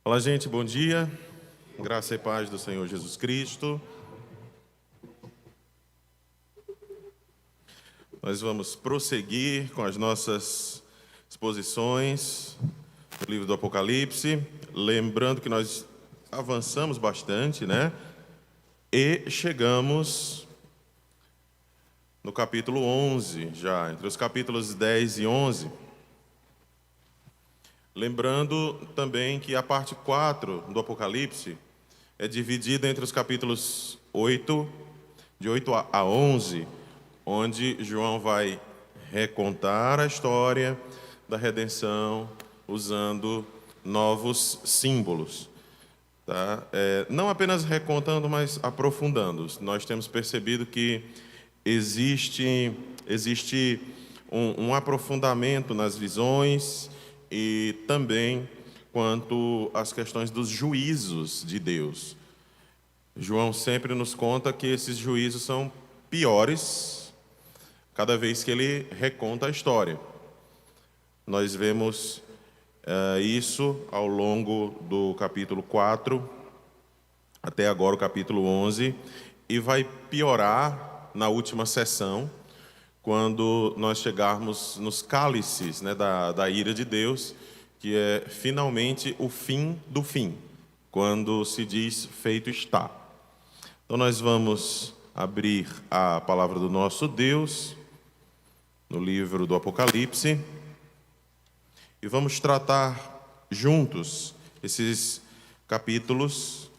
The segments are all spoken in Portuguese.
Olá, gente, bom dia. Graça e paz do Senhor Jesus Cristo. Nós vamos prosseguir com as nossas exposições do livro do Apocalipse, lembrando que nós avançamos bastante, né? E chegamos no capítulo 11, já, entre os capítulos 10 e 11. Lembrando também que a parte 4 do Apocalipse é dividida entre os capítulos 8, de 8 a 11, onde João vai recontar a história da redenção usando novos símbolos. Tá? Não apenas recontando, mas aprofundando. Nós temos percebido que existe um aprofundamento nas visões e também quanto às questões dos juízos de Deus. João sempre nos conta que esses juízos são piores cada vez que ele reconta a história. Nós vemos isso ao longo do capítulo 4, até agora o capítulo 11, e vai piorar na última sessão, quando nós chegarmos nos cálices, né, da ira de Deus, que é finalmente o fim do fim, quando se diz feito está. Então nós vamos abrir a palavra do nosso Deus no livro do Apocalipse e vamos tratar juntos esses capítulos,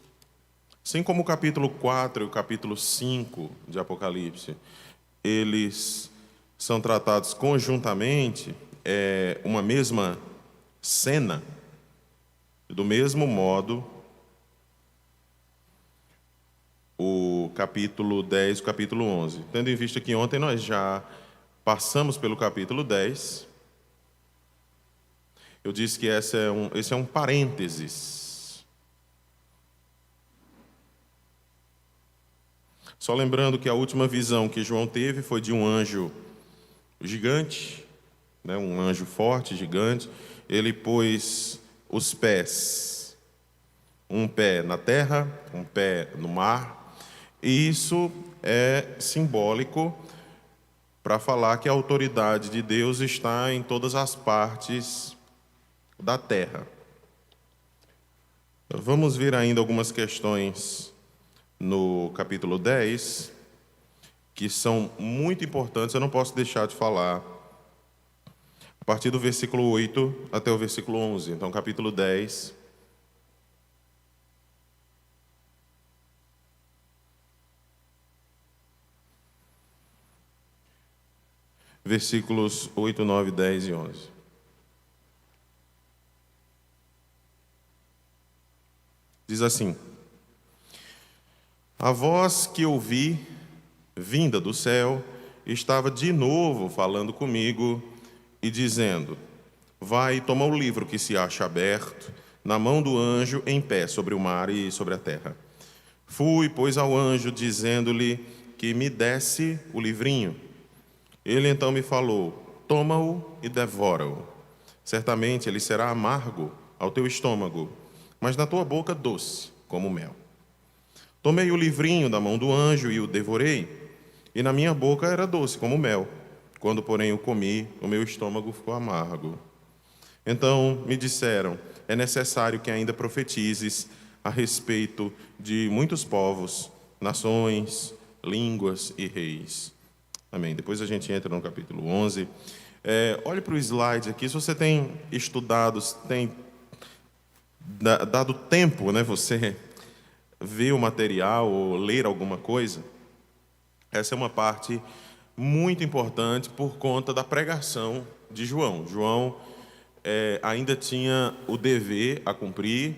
assim como o capítulo 4 e o capítulo 5 de Apocalipse. Eles são tratados conjuntamente, uma mesma cena. Do mesmo modo, o capítulo 10 e o capítulo 11. Tendo em vista que ontem nós já passamos pelo capítulo 10, eu disse que esse é um parênteses. Só lembrando que a última visão que João teve foi de um anjo gigante, né, um anjo forte, gigante. Ele pôs os pés, um pé na terra, um pé no mar, e isso é simbólico para falar que a autoridade de Deus está em todas as partes da terra. Vamos ver ainda algumas questões no capítulo 10, que são muito importantes, eu não posso deixar de falar, a partir do versículo 8 até o versículo 11. Então, capítulo 10, versículos 8, 9, 10 e 11. Diz assim: a voz que ouvi, vinda do céu, estava de novo falando comigo e dizendo: vai, toma o livro que se acha aberto, na mão do anjo em pé sobre o mar e sobre a terra. Fui, pois, ao anjo, dizendo-lhe que me desse o livrinho. Ele então me falou: toma-o e devora-o. Certamente ele será amargo ao teu estômago, mas na tua boca doce, como mel. Tomei o livrinho da mão do anjo e o devorei, e na minha boca era doce como mel. Quando, porém, o comi, o meu estômago ficou amargo. Então me disseram: é necessário que ainda profetizes a respeito de muitos povos, nações, línguas e reis. Amém. Depois a gente entra no capítulo 11. Olhe para o slide aqui. Se você tem estudado, tem dado tempo, né, você ver o material ou ler alguma coisa, essa é uma parte muito importante por conta da pregação de João. João ainda tinha o dever a cumprir,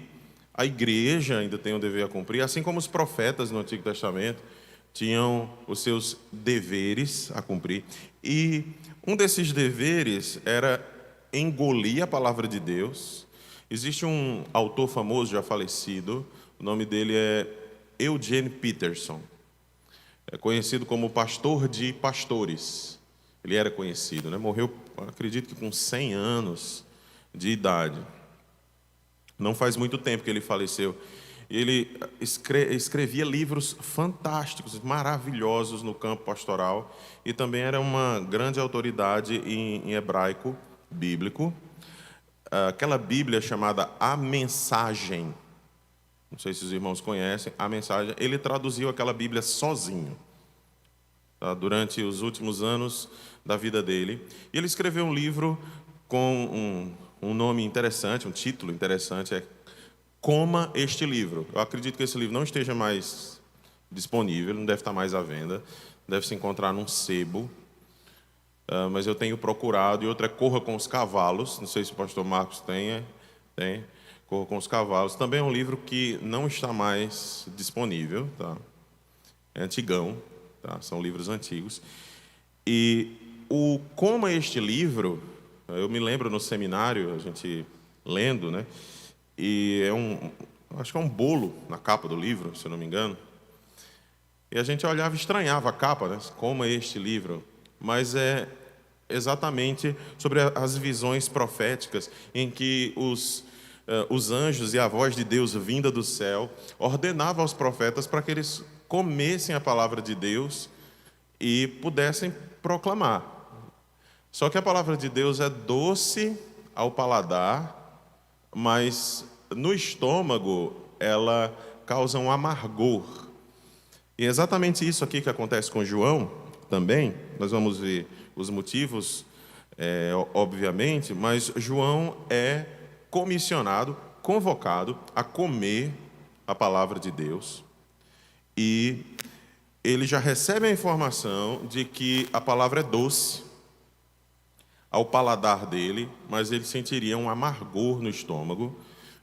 a igreja ainda tem o dever a cumprir, assim como os profetas no Antigo Testamento tinham os seus deveres a cumprir. E um desses deveres era engolir a palavra de Deus. Existe um autor famoso, já falecido, o nome dele é Eugene Peterson. É conhecido como pastor de pastores. Ele era conhecido, né? Morreu, acredito que com 100 anos de idade. Não faz muito tempo que ele faleceu. Ele escrevia livros fantásticos, maravilhosos no campo pastoral, e também era uma grande autoridade em hebraico bíblico. Aquela Bíblia chamada A Mensagem, não sei se os irmãos conhecem, A Mensagem, ele traduziu aquela Bíblia sozinho, tá? Durante os últimos anos da vida dele. E ele escreveu um livro com um nome interessante, um título interessante, é Coma Este Livro. Eu acredito que esse livro não esteja mais disponível, não deve estar mais à venda, deve se encontrar num sebo, mas eu tenho procurado. E outra é Corra com os Cavalos, não sei se o pastor Marcos tem. Corra com os Cavalos. Também é um livro que não está mais disponível, tá? É antigão, tá? São livros antigos. E o Coma Este Livro, eu me lembro no seminário, a gente lendo, né? E acho que é um bolo na capa do livro, se eu não me engano. E a gente olhava e estranhava a capa, né? Como é este livro? Mas é exatamente sobre as visões proféticas em que os anjos e a voz de Deus vinda do céu ordenavam aos profetas para que eles comessem a palavra de Deus e pudessem proclamar. Só que a palavra de Deus é doce ao paladar, mas no estômago ela causa um amargor. E é exatamente isso aqui que acontece com João também. Nós vamos ver os motivos, obviamente, mas João é comissionado, convocado a comer a palavra de Deus. E ele já recebe a informação de que a palavra é doce ao paladar dele, mas ele sentiria um amargor no estômago.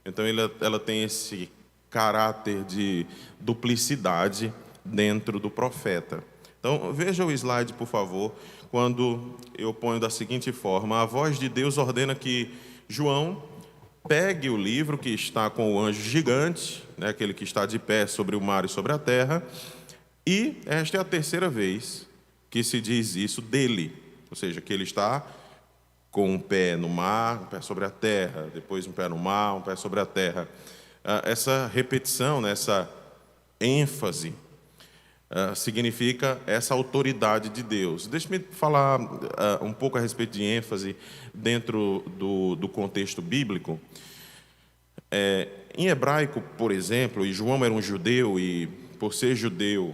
Então ela tem esse caráter de duplicidade dentro do profeta. Então veja o slide, por favor, quando eu ponho da seguinte forma: a voz de Deus ordena que João pegue o livro que está com o anjo gigante, né, aquele que está de pé sobre o mar e sobre a terra, e esta é a terceira vez que se diz isso dele, ou seja, que ele está com um pé no mar, um pé sobre a terra, depois um pé no mar, um pé sobre a terra. Essa repetição, né, essa ênfase, significa essa autoridade de Deus. Deixe-me falar um pouco a respeito de ênfase dentro do contexto bíblico. Em hebraico, por exemplo, e João era um judeu, e por ser judeu,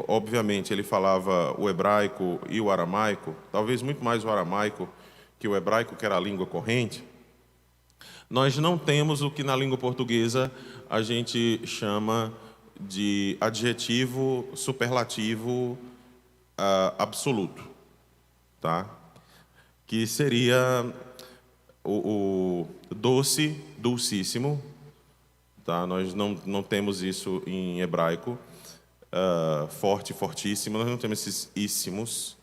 obviamente ele falava o hebraico e o aramaico, talvez muito mais o aramaico que o hebraico, que era a língua corrente. Nós não temos o que na língua portuguesa a gente chama de adjetivo superlativo absoluto, tá? Que seria o doce, dulcíssimo, tá? Nós não temos isso em hebraico. Forte, fortíssimo, nós não temos esses íssimos.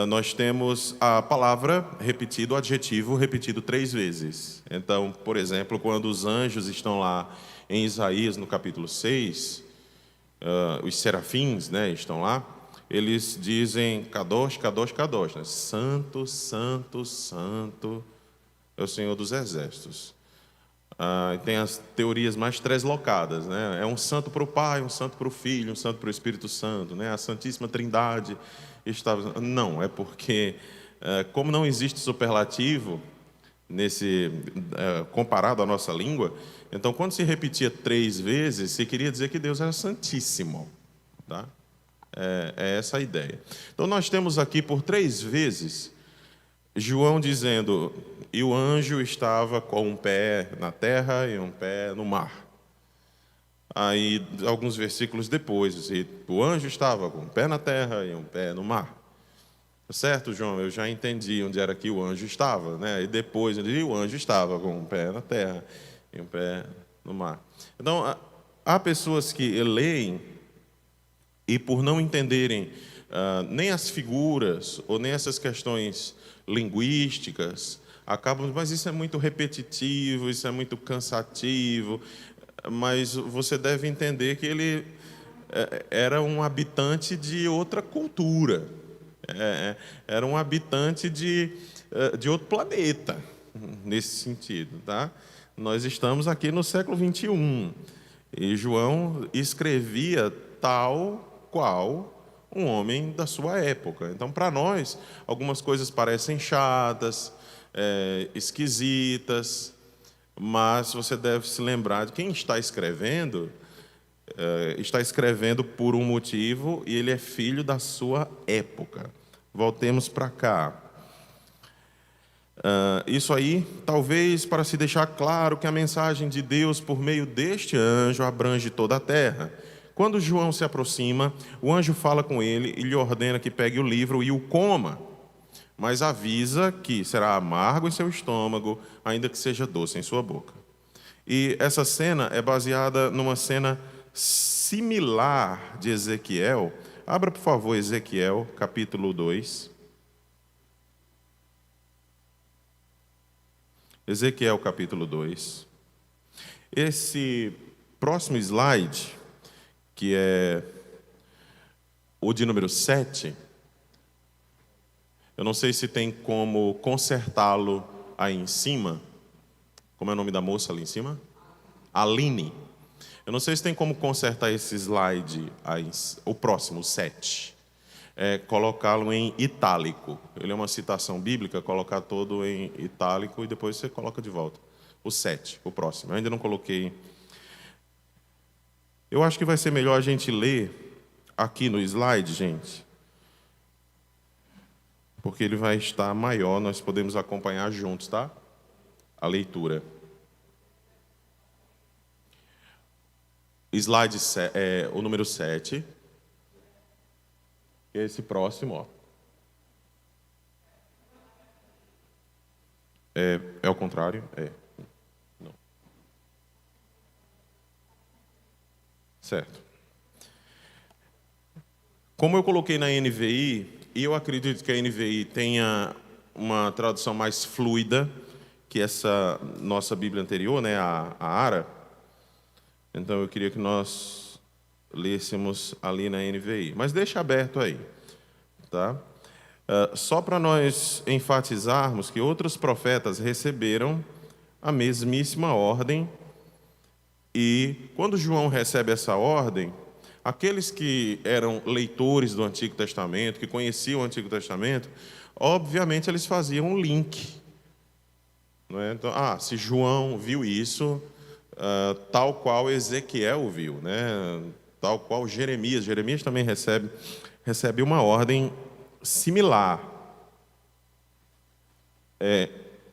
Nós temos a palavra repetida, o adjetivo repetido 3 vezes. Então, por exemplo, quando os anjos estão lá em Isaías, no capítulo 6, os serafins, né, estão lá, eles dizem Kadosh, Kadosh, Kadosh, né? Santo, Santo, Santo é o Senhor dos Exércitos. Tem as teorias mais treslocadas, né? É um santo para o Pai, um santo para o Filho, um santo para o Espírito Santo, né? A Santíssima Trindade estava... Não, é porque, como não existe superlativo comparado à nossa língua, então quando se repetia 3 vezes, se queria dizer que Deus era santíssimo, tá? É essa a ideia. Então nós temos aqui por 3 vezes João dizendo: e o anjo estava com um pé na terra e um pé no mar. Aí, alguns versículos depois, o anjo estava com um pé na terra e um pé no mar. Certo, João? Eu já entendi onde era que o anjo estava, né? E depois, o anjo estava com um pé na terra e um pé no mar. Então, há pessoas que leem e, por não entenderem nem as figuras ou nem essas questões linguísticas, acabam, mas isso é muito repetitivo, isso é muito cansativo. Mas você deve entender que ele era um habitante de outra cultura, era um habitante de outro planeta, nesse sentido, tá? Nós estamos aqui no século 21 e João escrevia tal qual um homem da sua época. Então, para nós, algumas coisas parecem chatas, esquisitas, mas você deve se lembrar de quem está escrevendo por um motivo e ele é filho da sua época. Voltemos para cá. Isso aí, talvez para se deixar claro que a mensagem de Deus por meio deste anjo abrange toda a terra. Quando João se aproxima, o anjo fala com ele e lhe ordena que pegue o livro e o coma, mas avisa que será amargo em seu estômago, ainda que seja doce em sua boca. E essa cena é baseada numa cena similar de Ezequiel. Abra, por favor, Ezequiel, capítulo 2. Ezequiel, capítulo 2. Esse próximo slide, que é o de número 7, eu não sei se tem como consertá-lo aí em cima. Como é o nome da moça ali em cima? Aline. Eu não sei se tem como consertar esse slide, aí, o próximo, 7. Colocá-lo em itálico. Ele é uma citação bíblica, colocar todo em itálico e depois você coloca de volta. O 7, o próximo. Eu ainda não coloquei. Eu acho que vai ser melhor a gente ler aqui no slide, gente, porque ele vai estar maior, nós podemos acompanhar juntos, tá? A leitura. Slide, o número 7. Esse próximo, ó. É o contrário? Não. Certo. Como eu coloquei na NVI, e eu acredito que a NVI tenha uma tradução mais fluida que essa nossa Bíblia anterior, né, a ARA. Então eu queria que nós lêssemos ali na NVI. Mas deixa aberto aí, tá? Só para nós enfatizarmos que outros profetas receberam a mesmíssima ordem, e quando João recebe essa ordem, aqueles que eram leitores do Antigo Testamento, que conheciam o Antigo Testamento, obviamente eles faziam um link, não é? Então, se João viu isso, tal qual Ezequiel viu, né? Tal qual Jeremias. Jeremias também recebe uma ordem similar.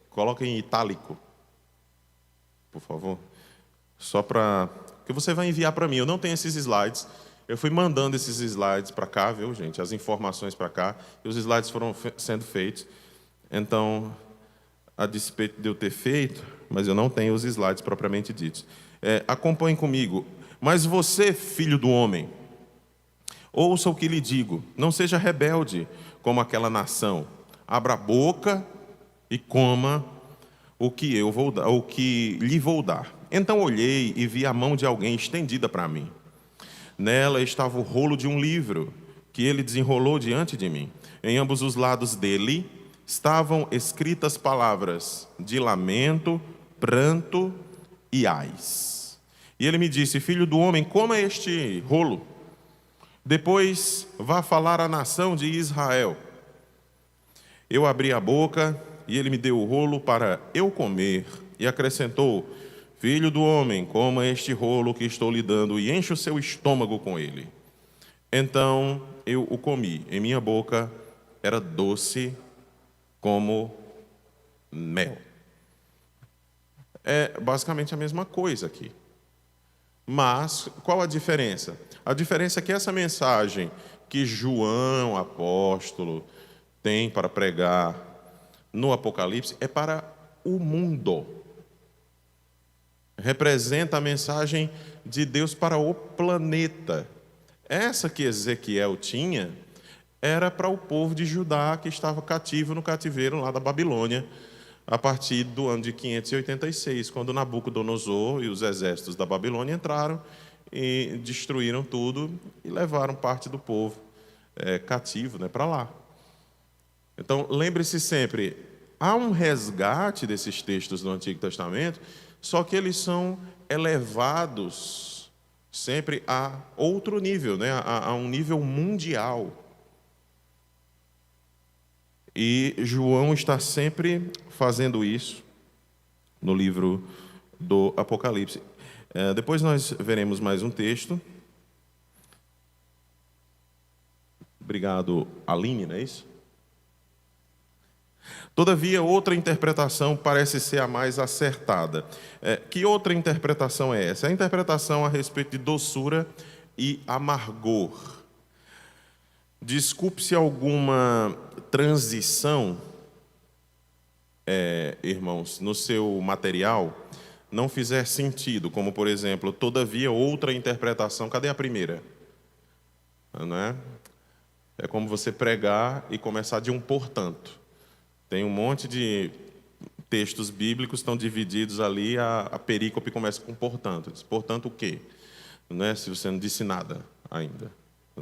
Coloca em itálico, por favor. Só para... que você vai enviar para mim. Eu não tenho esses slides. Eu fui mandando esses slides para cá, viu, gente? As informações para cá. E os slides foram sendo feitos. Então, a despeito de eu ter feito, mas eu não tenho os slides propriamente ditos. Acompanhe comigo. Mas você, filho do homem, ouça o que lhe digo. Não seja rebelde como aquela nação. Abra a boca e coma o que lhe vou dar. Então olhei e vi a mão de alguém estendida para mim. Nela estava o rolo de um livro que ele desenrolou diante de mim. Em ambos os lados dele estavam escritas palavras de lamento, pranto e ais. E ele me disse: filho do homem, coma este rolo. Depois vá falar à nação de Israel. Eu abri a boca e ele me deu o rolo para eu comer. E acrescentou: filho do homem, coma este rolo que estou lhe dando e enche o seu estômago com ele. Então eu o comi. Em minha boca era doce como mel. É basicamente a mesma coisa aqui. Mas qual a diferença? A diferença é que essa mensagem que João, apóstolo, tem para pregar no Apocalipse é para o mundo. Representa a mensagem de Deus para o planeta. Essa que Ezequiel tinha era para o povo de Judá que estava cativo no cativeiro lá da Babilônia, a partir do ano de 586, quando Nabucodonosor e os exércitos da Babilônia entraram e destruíram tudo e levaram parte do povo cativo, né, para lá. Então, lembre-se sempre, há um resgate desses textos do Antigo Testamento, só que eles são elevados sempre a outro nível, né? A um nível mundial. E João está sempre fazendo isso no livro do Apocalipse. Depois nós veremos mais um texto. Obrigado, Aline, não é isso? Todavia, outra interpretação parece ser a mais acertada. Que outra interpretação é essa? A interpretação a respeito de doçura e amargor. Desculpe se alguma transição, irmãos, no seu material não fizer sentido, como, por exemplo, todavia, outra interpretação. Cadê a primeira? Não é? É como você pregar e começar de um portanto. Tem um monte de textos bíblicos que estão divididos ali, a perícope começa com portanto. Diz, portanto o quê? Não é? Se você não disse nada ainda.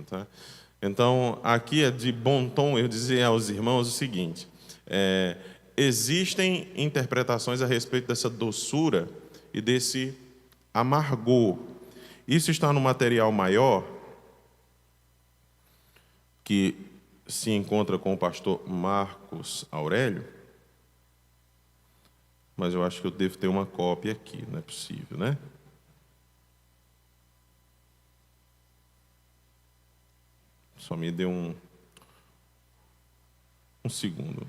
Tá? Então, aqui é de bom tom eu dizer aos irmãos o seguinte, existem interpretações a respeito dessa doçura e desse amargor. Isso está no material maior, que se encontra com o pastor Marcos Aurélio, mas eu acho que eu devo ter uma cópia aqui, não é possível, né? Só me dê um segundo.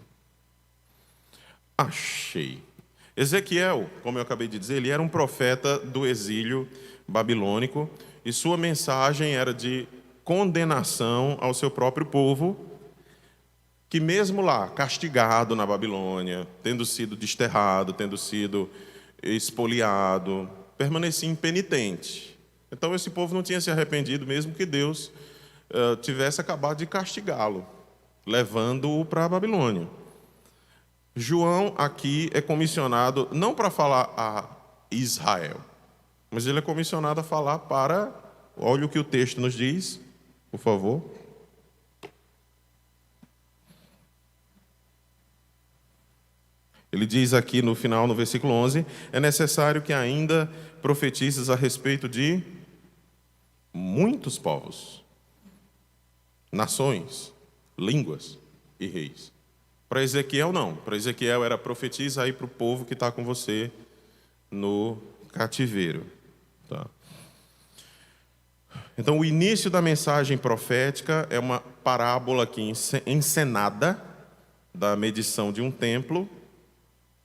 Achei. Ezequiel, como eu acabei de dizer, ele era um profeta do exílio babilônico e sua mensagem era de condenação ao seu próprio povo, que mesmo lá, castigado na Babilônia, tendo sido desterrado, tendo sido expoliado, permanecia impenitente. Então esse povo não tinha se arrependido, mesmo que Deus tivesse acabado de castigá-lo, levando-o para a Babilônia. João aqui é comissionado não para falar a Israel, mas ele é comissionado a falar para, olha o que o texto nos diz, por favor. Ele diz aqui no final, no versículo 11, é necessário que ainda profetizes a respeito de muitos povos, nações, línguas e reis. Para Ezequiel, não. Para Ezequiel era profetiza aí para o povo que está com você no cativeiro. Tá? Então, o início da mensagem profética é uma parábola aqui encenada da medição de um templo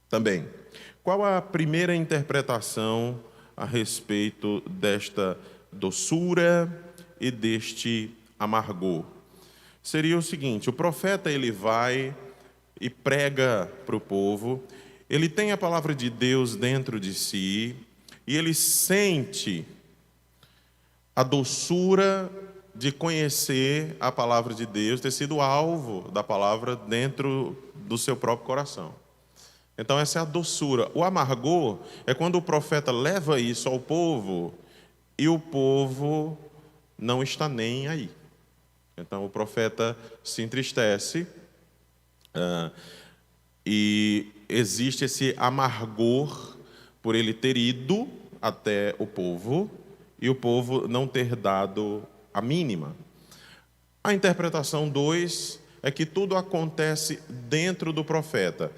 também. Qual a primeira interpretação a respeito desta doçura e deste amargor? Seria o seguinte, o profeta ele vai e prega para o povo, ele tem a palavra de Deus dentro de si e ele sente a doçura de conhecer a palavra de Deus, ter sido alvo da palavra dentro do seu próprio coração. Então essa é a doçura. O amargor é quando o profeta leva isso ao povo e o povo não está nem aí. Então o profeta se entristece e existe esse amargor por ele ter ido até o povo e o povo não ter dado a mínima. A interpretação 2 é que tudo acontece dentro do profeta.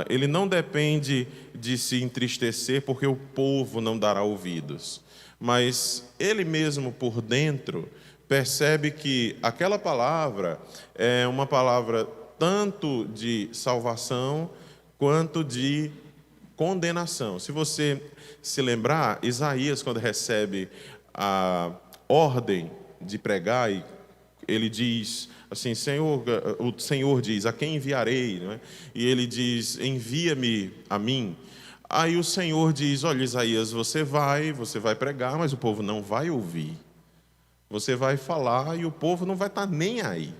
Ele não depende de se entristecer porque o povo não dará ouvidos, mas ele mesmo por dentro percebe que aquela palavra é uma palavra tanto de salvação quanto de condenação. Se você se lembrar, Isaías, quando recebe a ordem de pregar, ele diz assim, o Senhor diz, a quem enviarei? Não é? E ele diz, envia-me a mim. Aí o Senhor diz, olha Isaías, você vai pregar, mas o povo não vai ouvir. Você vai falar e o povo não vai estar nem aí.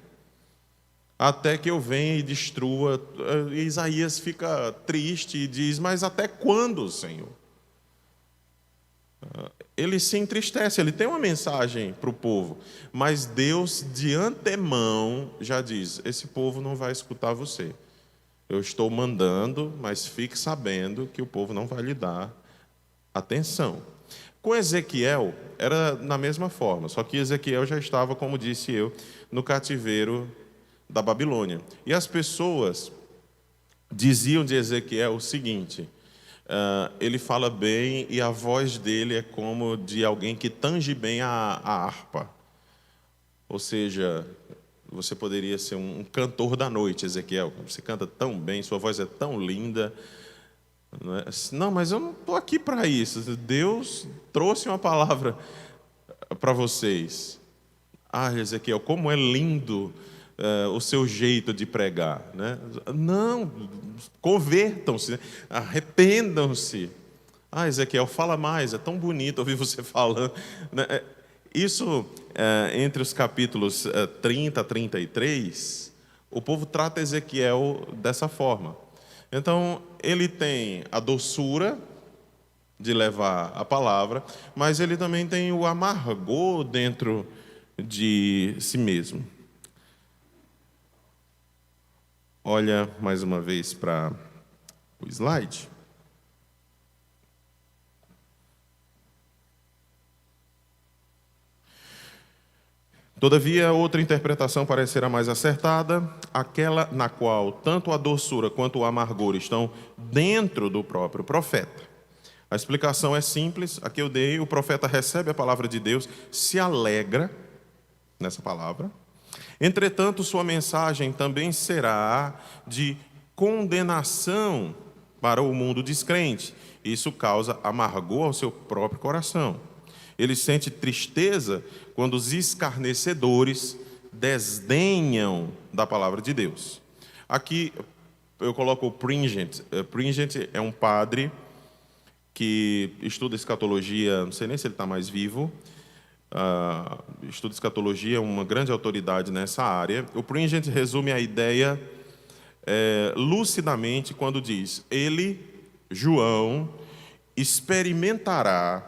Até que eu venha e destrua. E Isaías fica triste e diz, mas até quando, Senhor? Ele se entristece, ele tem uma mensagem para o povo, mas Deus de antemão já diz, esse povo não vai escutar você. eu estou mandando, mas fique sabendo que o povo não vai lhe dar atenção. Com Ezequiel, era na mesma forma, só que Ezequiel já estava, como disse eu, no cativeiro da Babilônia. E as pessoas diziam de Ezequiel o seguinte: ele fala bem e a voz dele é como de alguém que tange bem a harpa. Ou seja, você poderia ser um cantor da noite, Ezequiel. Você canta tão bem, sua voz é tão linda. Não, mas eu não estou aqui para isso. Deus trouxe uma palavra para vocês. Ah, Ezequiel, como é lindo o seu jeito de pregar, né? Não, convertam-se, arrependam-se. Ah, Ezequiel, fala mais, é tão bonito ouvir você falando, né? Isso, entre os capítulos 30 a 33, o povo trata Ezequiel dessa forma. Então, ele tem a doçura de levar a palavra, mas ele também tem o amargor dentro de si mesmo. Olha mais uma vez para o slide. Todavia, outra interpretação parecerá mais acertada, aquela na qual tanto a doçura quanto o amargor estão dentro do próprio profeta. A explicação é simples, a que eu dei: o profeta recebe a palavra de Deus, se alegra nessa palavra. Entretanto, sua mensagem também será de condenação para o mundo descrente. Isso causa amargor ao seu próprio coração. Ele sente tristeza quando os escarnecedores desdenham da palavra de Deus. Aqui eu coloco o Pringent. Pringent é um padre que estuda escatologia, não sei nem se ele está mais vivo, estuda escatologia, é uma grande autoridade nessa área. O Pringent resume a ideia lucidamente quando diz: ele, João, experimentará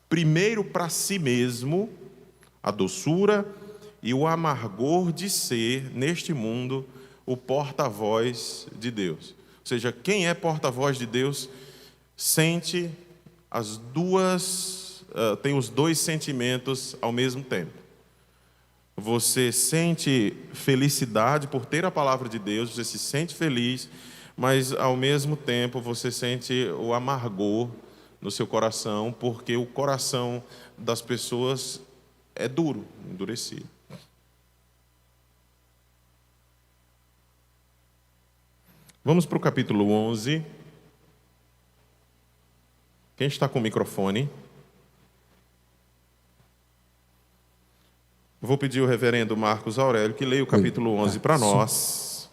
primeiro para si mesmo a doçura e o amargor de ser, neste mundo, o porta-voz de Deus. Ou seja, quem é porta-voz de Deus sente as duas, tem os dois sentimentos ao mesmo tempo. Você sente felicidade por ter a palavra de Deus, você se sente feliz, mas ao mesmo tempo você sente o amargor no seu coração, porque o coração das pessoas é duro, endurecido. Vamos para o capítulo 11. Quem está com o microfone? Vou pedir ao reverendo Marcos Aurélio que leia o capítulo 11 para nós.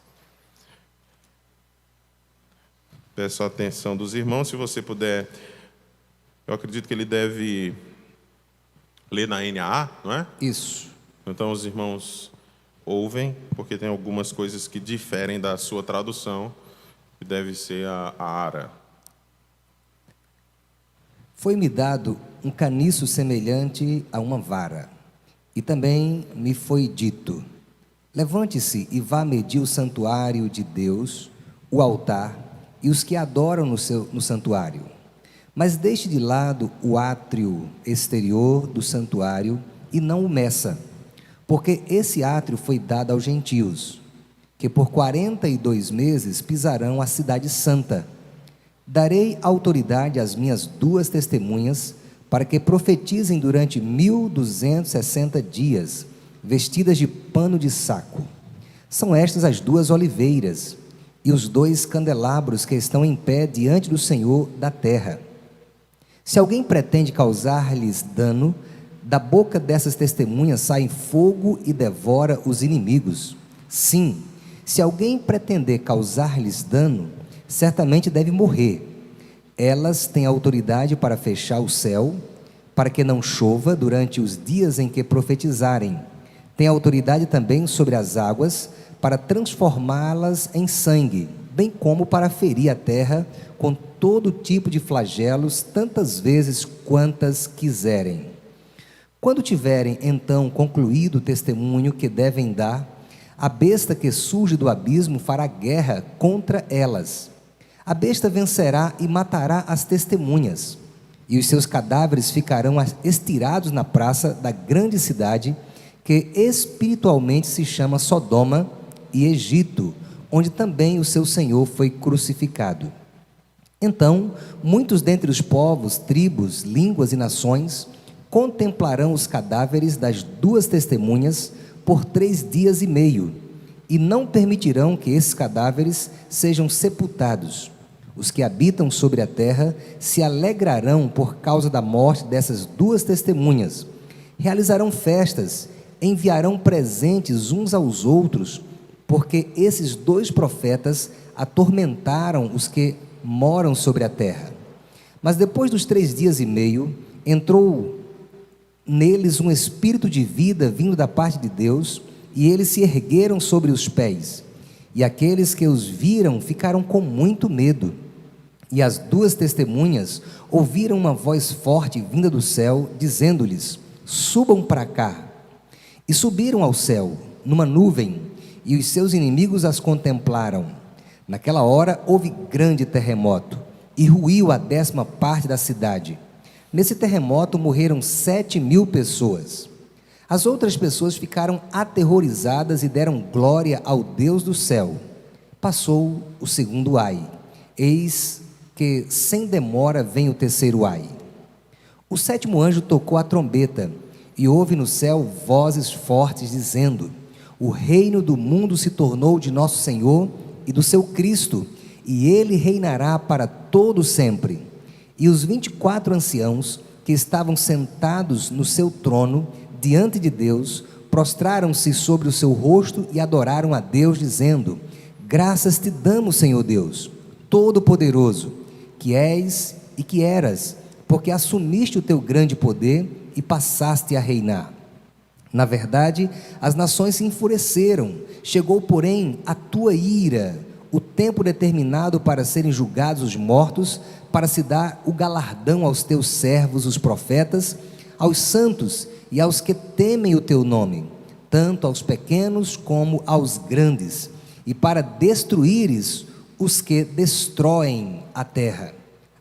Peço a atenção dos irmãos, se você puder. Eu acredito que ele deve ler na NAA, não é? Isso. Então os irmãos ouvem, porque tem algumas coisas que diferem da sua tradução, que deve ser a ARA. Foi-me dado um caniço semelhante a uma vara, e também me foi dito: levante-se e vá medir o santuário de Deus, o altar e os que adoram no santuário. Mas deixe de lado o átrio exterior do santuário e não o meça, porque esse átrio foi dado aos gentios, que por 42 meses pisarão a cidade santa. Darei autoridade às minhas 2 testemunhas, para que profetizem durante 1260 dias, vestidas de pano de saco. São estas as 2 oliveiras e os 2 candelabros que estão em pé diante do Senhor da terra. Se alguém pretende causar-lhes dano, da boca dessas testemunhas sai fogo e devora os inimigos. Sim, se alguém pretender causar-lhes dano, certamente deve morrer. Elas têm autoridade para fechar o céu, para que não chova durante os dias em que profetizarem. Tem autoridade também sobre as águas, para transformá-las em sangue, bem como para ferir a terra com todo tipo de flagelos, tantas vezes quantas quiserem. Quando tiverem então concluído o testemunho que devem dar, A besta que surge do abismo fará guerra contra elas. A besta vencerá e matará as testemunhas, e os seus cadáveres ficarão estirados na praça da grande cidade, que espiritualmente se chama Sodoma e Egito, onde também o seu Senhor foi crucificado. Então, muitos dentre os povos, tribos, línguas e nações contemplarão os cadáveres das duas testemunhas por 3 dias e meio, e não permitirão que esses cadáveres sejam sepultados. Os que habitam sobre a terra se alegrarão por causa da morte dessas duas testemunhas, realizarão festas, enviarão presentes uns aos outros, porque esses 2 profetas atormentaram os que moram sobre a terra. Mas depois dos 3 dias e meio, entrou neles um espírito de vida vindo da parte de Deus, e eles se ergueram sobre os pés. E aqueles que os viram ficaram com muito medo. E as duas testemunhas ouviram uma voz forte vinda do céu, dizendo-lhes: subam para cá. E subiram ao céu, numa nuvem, e os seus inimigos as contemplaram. Naquela hora houve grande terremoto, e ruiu a 10ª parte da cidade. Nesse terremoto morreram 7.000 pessoas. As outras pessoas ficaram aterrorizadas e deram glória ao Deus do céu. Passou o 2º ai. Eis que sem demora vem o 3º ai. O 7º anjo tocou a trombeta, e houve no céu vozes fortes dizendo: o reino do mundo se tornou de nosso Senhor e do seu Cristo, e ele reinará para todo sempre. E os 24 anciãos que estavam sentados no seu trono diante de Deus prostraram-se sobre o seu rosto e adoraram a Deus, dizendo: graças te damos, Senhor Deus Todo-Poderoso, que és e que eras, porque assumiste o teu grande poder e passaste a reinar. Na verdade, as nações se enfureceram, chegou, porém, a tua ira, o tempo determinado para serem julgados os mortos, para se dar o galardão aos teus servos, os profetas, aos santos e aos que temem o teu nome, tanto aos pequenos como aos grandes, e para destruíres os que destroem a terra.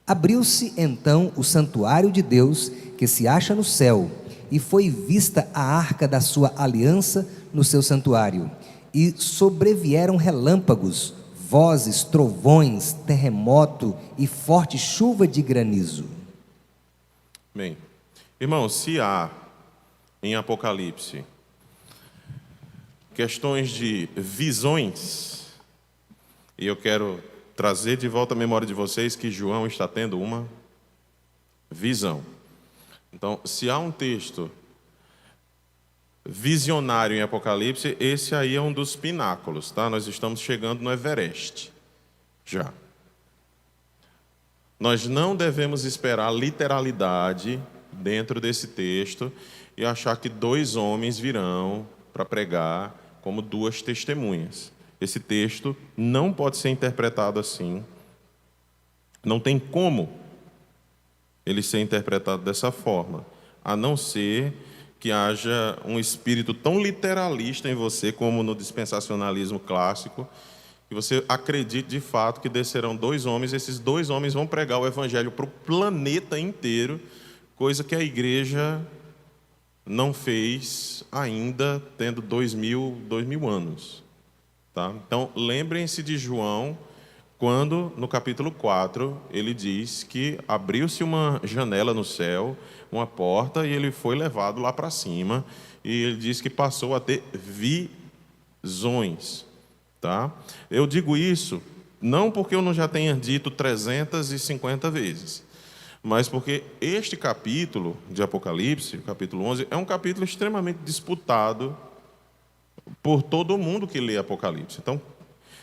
Abriu-se então o santuário de Deus, que se acha no céu, e foi vista a arca da sua aliança no seu santuário, e sobrevieram relâmpagos, vozes, trovões, terremoto e forte chuva de granizo. Bem, irmãos, se há em Apocalipse questões de visões, e eu quero trazer de volta à memória de vocês que João está tendo uma visão. Então, se há um texto visionário em Apocalipse, esse aí é um dos pináculos, tá? Nós estamos chegando no Everest, já. Nós não devemos esperar literalidade dentro desse texto e achar que 2 homens virão para pregar como 2 testemunhas. Esse texto não pode ser interpretado assim. Não tem como ele ser interpretado dessa forma, a não ser que haja um espírito tão literalista em você, como no dispensacionalismo clássico, que você acredite de fato que descerão 2 homens, esses 2 homens vão pregar o evangelho para o planeta inteiro, coisa que a igreja não fez ainda, tendo 2000 anos. Tá? Então, lembrem-se de João, quando no capítulo 4 ele diz que abriu-se uma janela no céu, uma porta, e ele foi levado lá para cima, e ele diz que passou a ter visões. Tá? Eu digo isso não porque eu não já tenha dito 350 vezes, mas porque este capítulo de Apocalipse, o capítulo 11, é um capítulo extremamente disputado por todo mundo que lê Apocalipse. Então,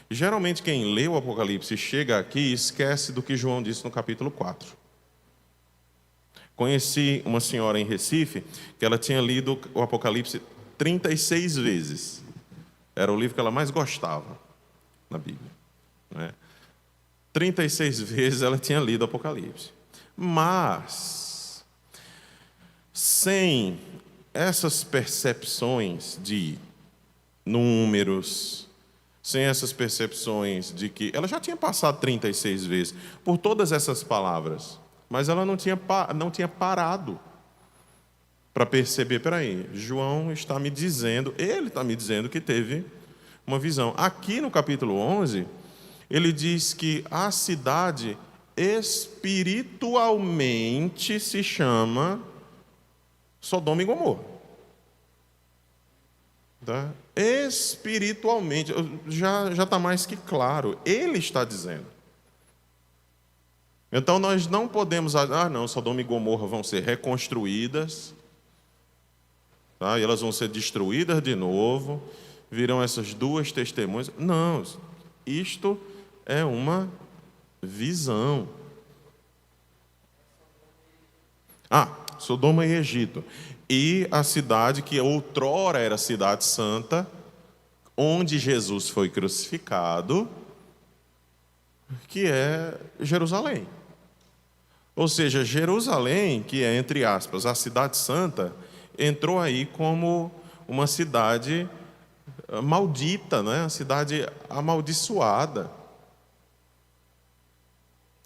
geralmente quem lê o Apocalipse chega aqui e esquece do que João disse no capítulo 4. Conheci uma senhora em Recife que ela tinha lido o Apocalipse 36 vezes. Era o livro que ela mais gostava na Bíblia, né? 36 vezes ela tinha lido o Apocalipse. Mas, sem essas percepções de números, sem essas percepções de que ela já tinha passado 36 vezes por todas essas palavras, mas ela não tinha parado para perceber, peraí, João está me dizendo, ele está me dizendo que teve uma visão. Aqui no capítulo 11, ele diz que a cidade espiritualmente se chama Sodoma e Gomorra. Tá? Espiritualmente, já está mais que claro, ele está dizendo. Então nós não podemos, não, Sodoma e Gomorra vão ser reconstruídas, tá? E elas vão ser destruídas de novo, virão essas duas testemunhas. Não, isto é uma visão. Sodoma e Egito. E a cidade que outrora era cidade santa, onde Jesus foi crucificado, que é Jerusalém. Ou seja, Jerusalém, que é, entre aspas, a cidade santa, entrou aí como uma cidade maldita, né? A cidade amaldiçoada.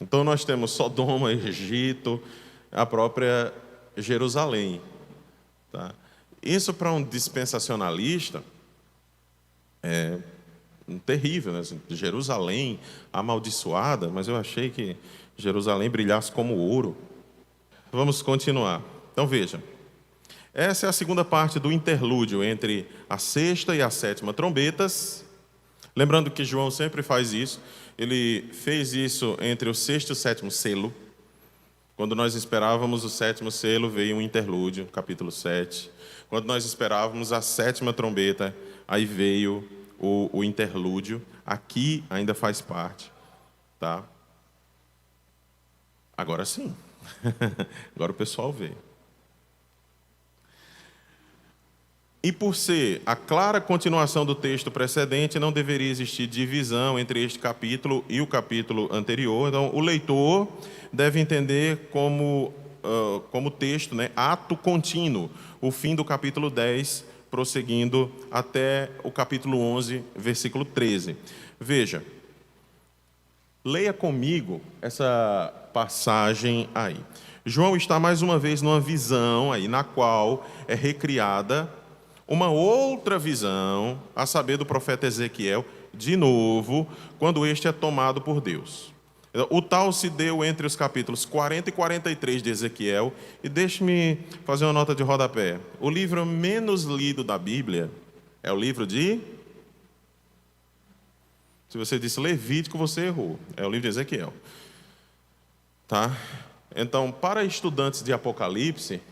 Então nós temos Sodoma, Egito, a própria Jerusalém. Tá? Isso para um dispensacionalista é terrível, né? Jerusalém amaldiçoada, mas eu achei que Jerusalém brilhasse como ouro. Vamos continuar. Então veja, essa é a segunda parte do interlúdio entre a sexta e a sétima trombetas. Lembrando que João sempre faz isso, ele fez isso entre o sexto e o sétimo selo. Quando nós esperávamos o sétimo selo, veio um interlúdio, capítulo 7. Quando nós esperávamos a sétima trombeta, aí veio o interlúdio. Aqui ainda faz parte. Tá? Agora sim. Agora o pessoal vê. E por ser a clara continuação do texto precedente, não deveria existir divisão entre este capítulo e o capítulo anterior. Então, o leitor deve entender como texto, né, ato contínuo, o fim do capítulo 10, prosseguindo até o capítulo 11, versículo 13. Veja, leia comigo essa passagem aí. João está mais uma vez numa visão aí, na qual é recriada uma outra visão, a saber, do profeta Ezequiel, de novo, quando este é tomado por Deus. O tal se deu entre os capítulos 40 e 43 de Ezequiel, e deixe-me fazer uma nota de rodapé. O livro menos lido da Bíblia é o livro de... Se você disse Levítico, você errou. É o livro de Ezequiel. Tá? Então, para estudantes de Apocalipse,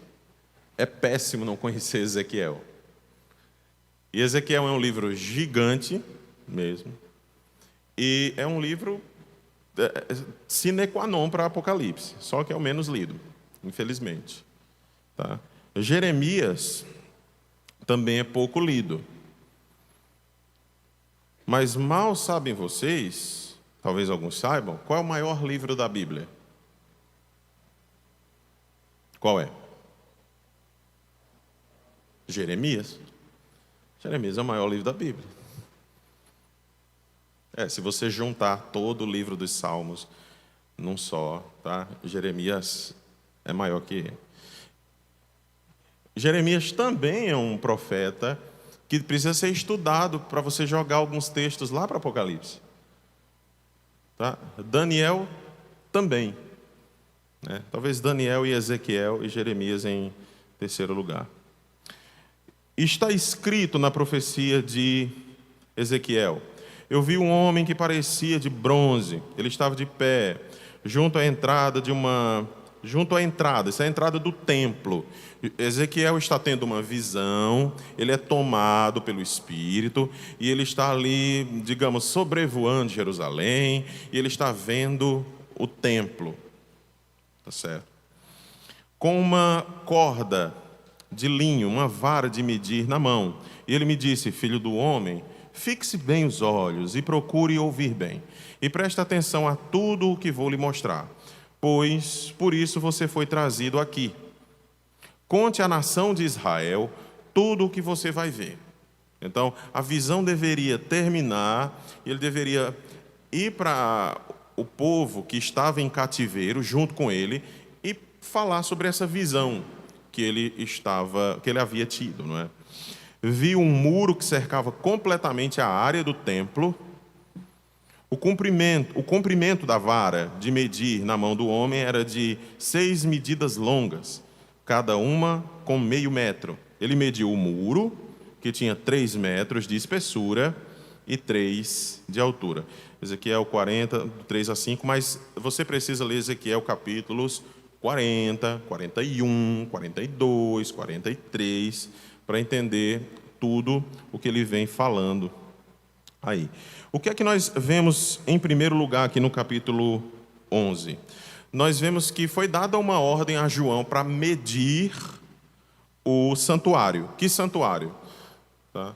é péssimo não conhecer Ezequiel. E Ezequiel é um livro gigante mesmo, e é um livro sine qua non para Apocalipse, só que é o menos lido, infelizmente. Tá? Jeremias também é pouco lido. Mas mal sabem vocês, talvez alguns saibam, qual é o maior livro da Bíblia? Qual é? Jeremias. Jeremias é o maior livro da Bíblia. Se você juntar todo o livro dos Salmos num só, tá? Jeremias é maior que ele. Jeremias também é um profeta que precisa ser estudado para você jogar alguns textos lá para Apocalipse. Tá? Daniel também. Né? Talvez Daniel e Ezequiel e Jeremias em terceiro lugar. Está escrito na profecia de Ezequiel: eu vi um homem que parecia de bronze, ele estava de pé, junto à entrada, essa é a entrada do templo. Ezequiel está tendo uma visão, ele é tomado pelo Espírito, e ele está ali, digamos, sobrevoando Jerusalém, e ele está vendo o templo. Tá certo? Com uma corda de linho, uma vara de medir na mão. E ele me disse: filho do homem, fixe bem os olhos e procure ouvir bem. E preste atenção a tudo o que vou lhe mostrar, pois por isso você foi trazido aqui. Conte à nação de Israel tudo o que você vai ver. Então, a visão deveria terminar e ele deveria ir para o povo que estava em cativeiro junto com ele e falar sobre essa visão que ele havia tido, não é? Vi um muro que cercava completamente a área do templo. O comprimento da vara de medir na mão do homem era de 6 medidas longas, cada uma com meio metro. Ele mediu o muro, que tinha 3 metros de espessura e 3 de altura. Ezequiel 40, 3 a 5, mas você precisa ler Ezequiel capítulos 40, 41, 42, 43, para entender tudo o que ele vem falando aí. O que é que nós vemos em primeiro lugar aqui no capítulo 11? Nós vemos que foi dada uma ordem a João para medir o santuário. Que santuário? Tá?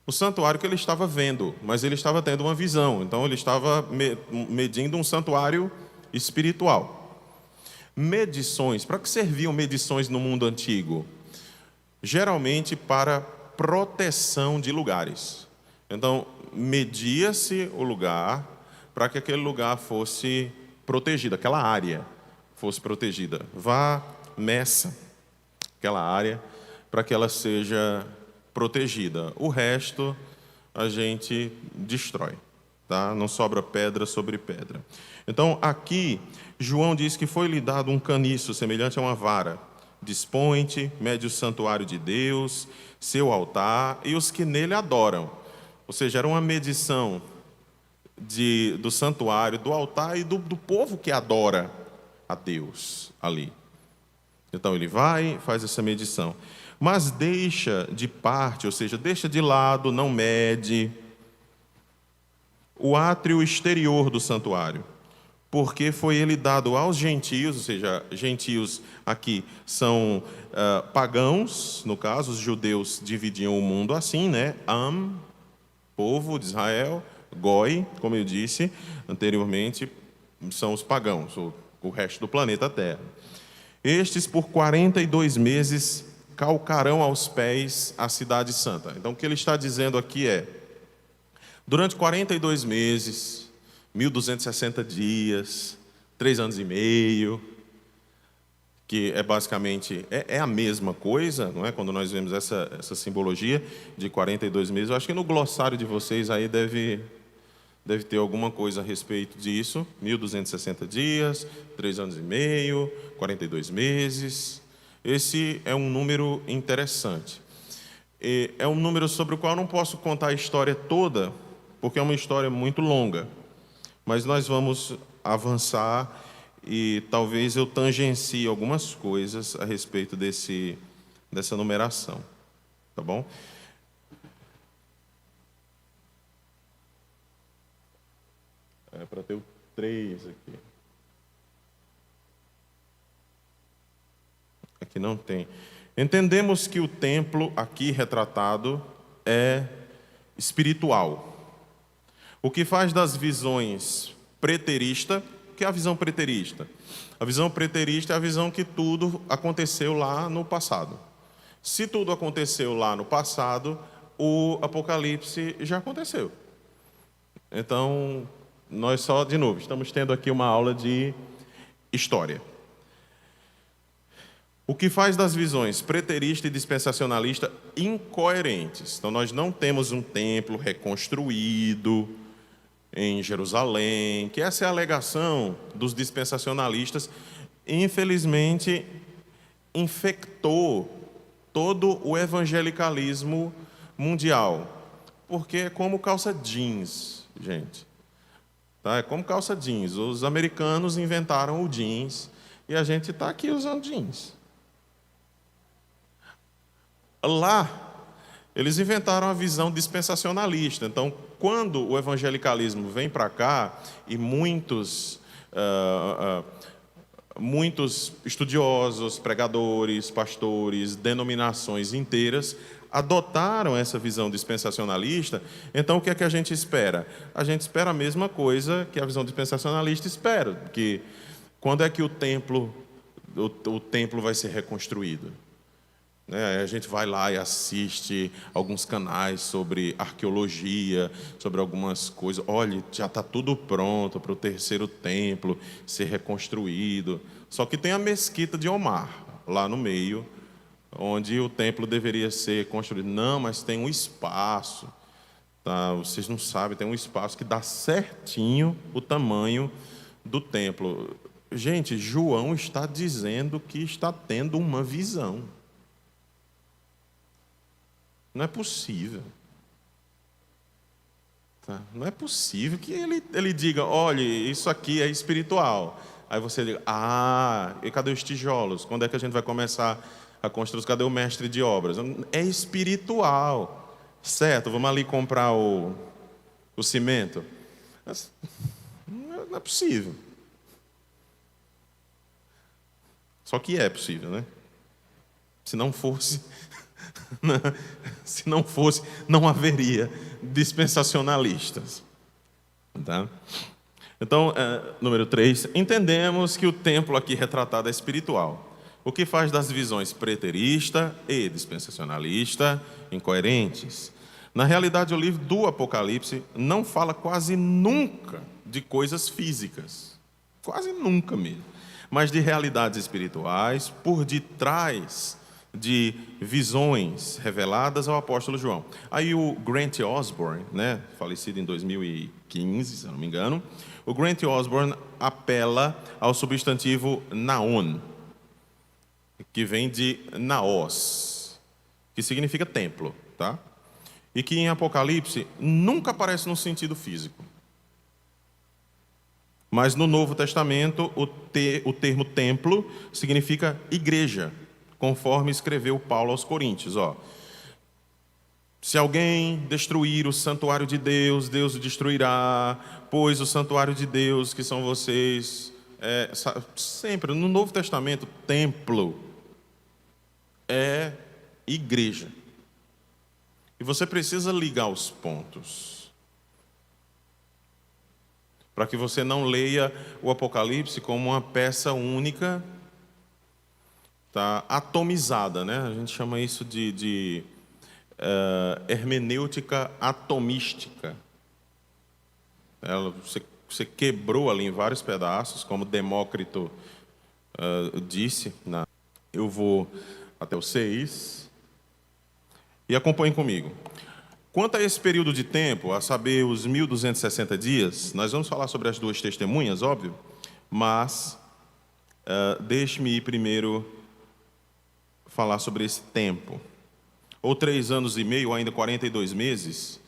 O santuário que ele estava vendo, mas ele estava tendo uma visão. Então ele estava medindo um santuário espiritual. Medições. Para que serviam medições no mundo antigo? Geralmente para proteção de lugares. Então, media-se o lugar para que aquele lugar fosse protegido, aquela área fosse protegida. Vá, meça aquela área para que ela seja protegida. O resto a gente destrói, tá? Não sobra pedra sobre pedra. Então, aqui, João diz que foi-lhe dado um caniço semelhante a uma vara. Dispõe-te, mede o santuário de Deus, seu altar e os que nele adoram. Ou seja, era uma medição do santuário, do altar e do povo que adora a Deus ali. Então ele vai, faz essa medição. Mas deixa de parte, ou seja, deixa de lado, não mede o átrio exterior do santuário, porque foi ele dado aos gentios, ou seja, gentios aqui são pagãos, no caso, os judeus dividiam o mundo assim, né? Povo de Israel, Goi, como eu disse anteriormente, são os pagãos, o resto do planeta Terra. Estes, por 42 meses, calcarão aos pés a cidade santa. Então, o que ele está dizendo aqui é, durante 42 meses, 1.260 dias, 3 anos e meio, que é basicamente, é a mesma coisa, não é? Quando nós vemos essa simbologia de 42 meses, eu acho que no glossário de vocês aí deve ter alguma coisa a respeito disso, 1.260 dias, 3 anos e meio, 42 meses, esse é um número interessante. É um número sobre o qual eu não posso contar a história toda, porque é uma história muito longa, mas nós vamos avançar e talvez eu tangencie algumas coisas a respeito dessa numeração, tá bom? É para ter o 3 aqui. Aqui não tem. Entendemos que o templo aqui retratado é espiritual. O que faz das visões preterista, que é a visão preterista? A visão preterista é a visão que tudo aconteceu lá no passado. Se tudo aconteceu lá no passado, o Apocalipse já aconteceu. Então, nós só, de novo, estamos tendo aqui uma aula de história. O que faz das visões preterista e dispensacionalista incoerentes. Então, nós não temos um templo reconstruído em Jerusalém, que essa é a alegação dos dispensacionalistas, infelizmente infectou todo o evangelicalismo mundial, porque é como calça jeans, gente. Tá? É como calça jeans. Os americanos inventaram o jeans e a gente está aqui usando jeans. Lá, eles inventaram a visão dispensacionalista. Então, quando o evangelicalismo vem para cá, e muitos estudiosos, pregadores, pastores, denominações inteiras, adotaram essa visão dispensacionalista, então o que é que a gente espera? A gente espera a mesma coisa que a visão dispensacionalista espera, que quando é que o templo vai ser reconstruído? né? A gente vai lá e assiste alguns canais sobre arqueologia, sobre algumas coisas. Olha, já está tudo pronto para o terceiro templo ser reconstruído. Só que tem a mesquita de Omar, lá no meio, onde o templo deveria ser construído. Não, mas tem um espaço, tá? Vocês não sabem, tem um espaço que dá certinho o tamanho do templo. Gente, João está dizendo que está tendo uma visão. Não é possível. Tá? Não é possível que ele diga, olha, isso aqui é espiritual. Aí você diga, e cadê os tijolos? Quando é que a gente vai começar a construir? Cadê o mestre de obras? É espiritual. Certo, vamos ali comprar o cimento. Mas não é possível. Só que é possível, né? Se não fosse, não haveria dispensacionalistas. Tá? Então, número 3, entendemos que o templo aqui retratado é espiritual, o que faz das visões preterista e dispensacionalista incoerentes. Na realidade, o livro do Apocalipse não fala quase nunca de coisas físicas, quase nunca mesmo, mas de realidades espirituais por detrás de visões reveladas ao apóstolo João. Aí o Grant Osborne, né, falecido em 2015, se eu não me engano, o Grant Osborne apela ao substantivo naon, que vem de naos, que significa templo, tá? E que em Apocalipse nunca aparece no sentido físico. Mas no Novo Testamento o termo templo significa igreja, conforme escreveu Paulo aos Coríntios. Se alguém destruir o santuário de Deus, Deus o destruirá, pois o santuário de Deus, que são vocês, sempre no Novo Testamento, templo é igreja. E você precisa ligar os pontos, para que você não leia o Apocalipse como uma peça única, tá, atomizada, né? A gente chama isso de hermenêutica atomística. Você quebrou ali em vários pedaços, como Demócrito disse. Eu vou até o 6 e acompanhe comigo. Quanto a esse período de tempo, a saber, os 1260 dias, nós vamos falar sobre as duas testemunhas, óbvio, mas deixe-me primeiro falar sobre esse tempo. Ou 3 anos e meio, ou ainda 42 meses,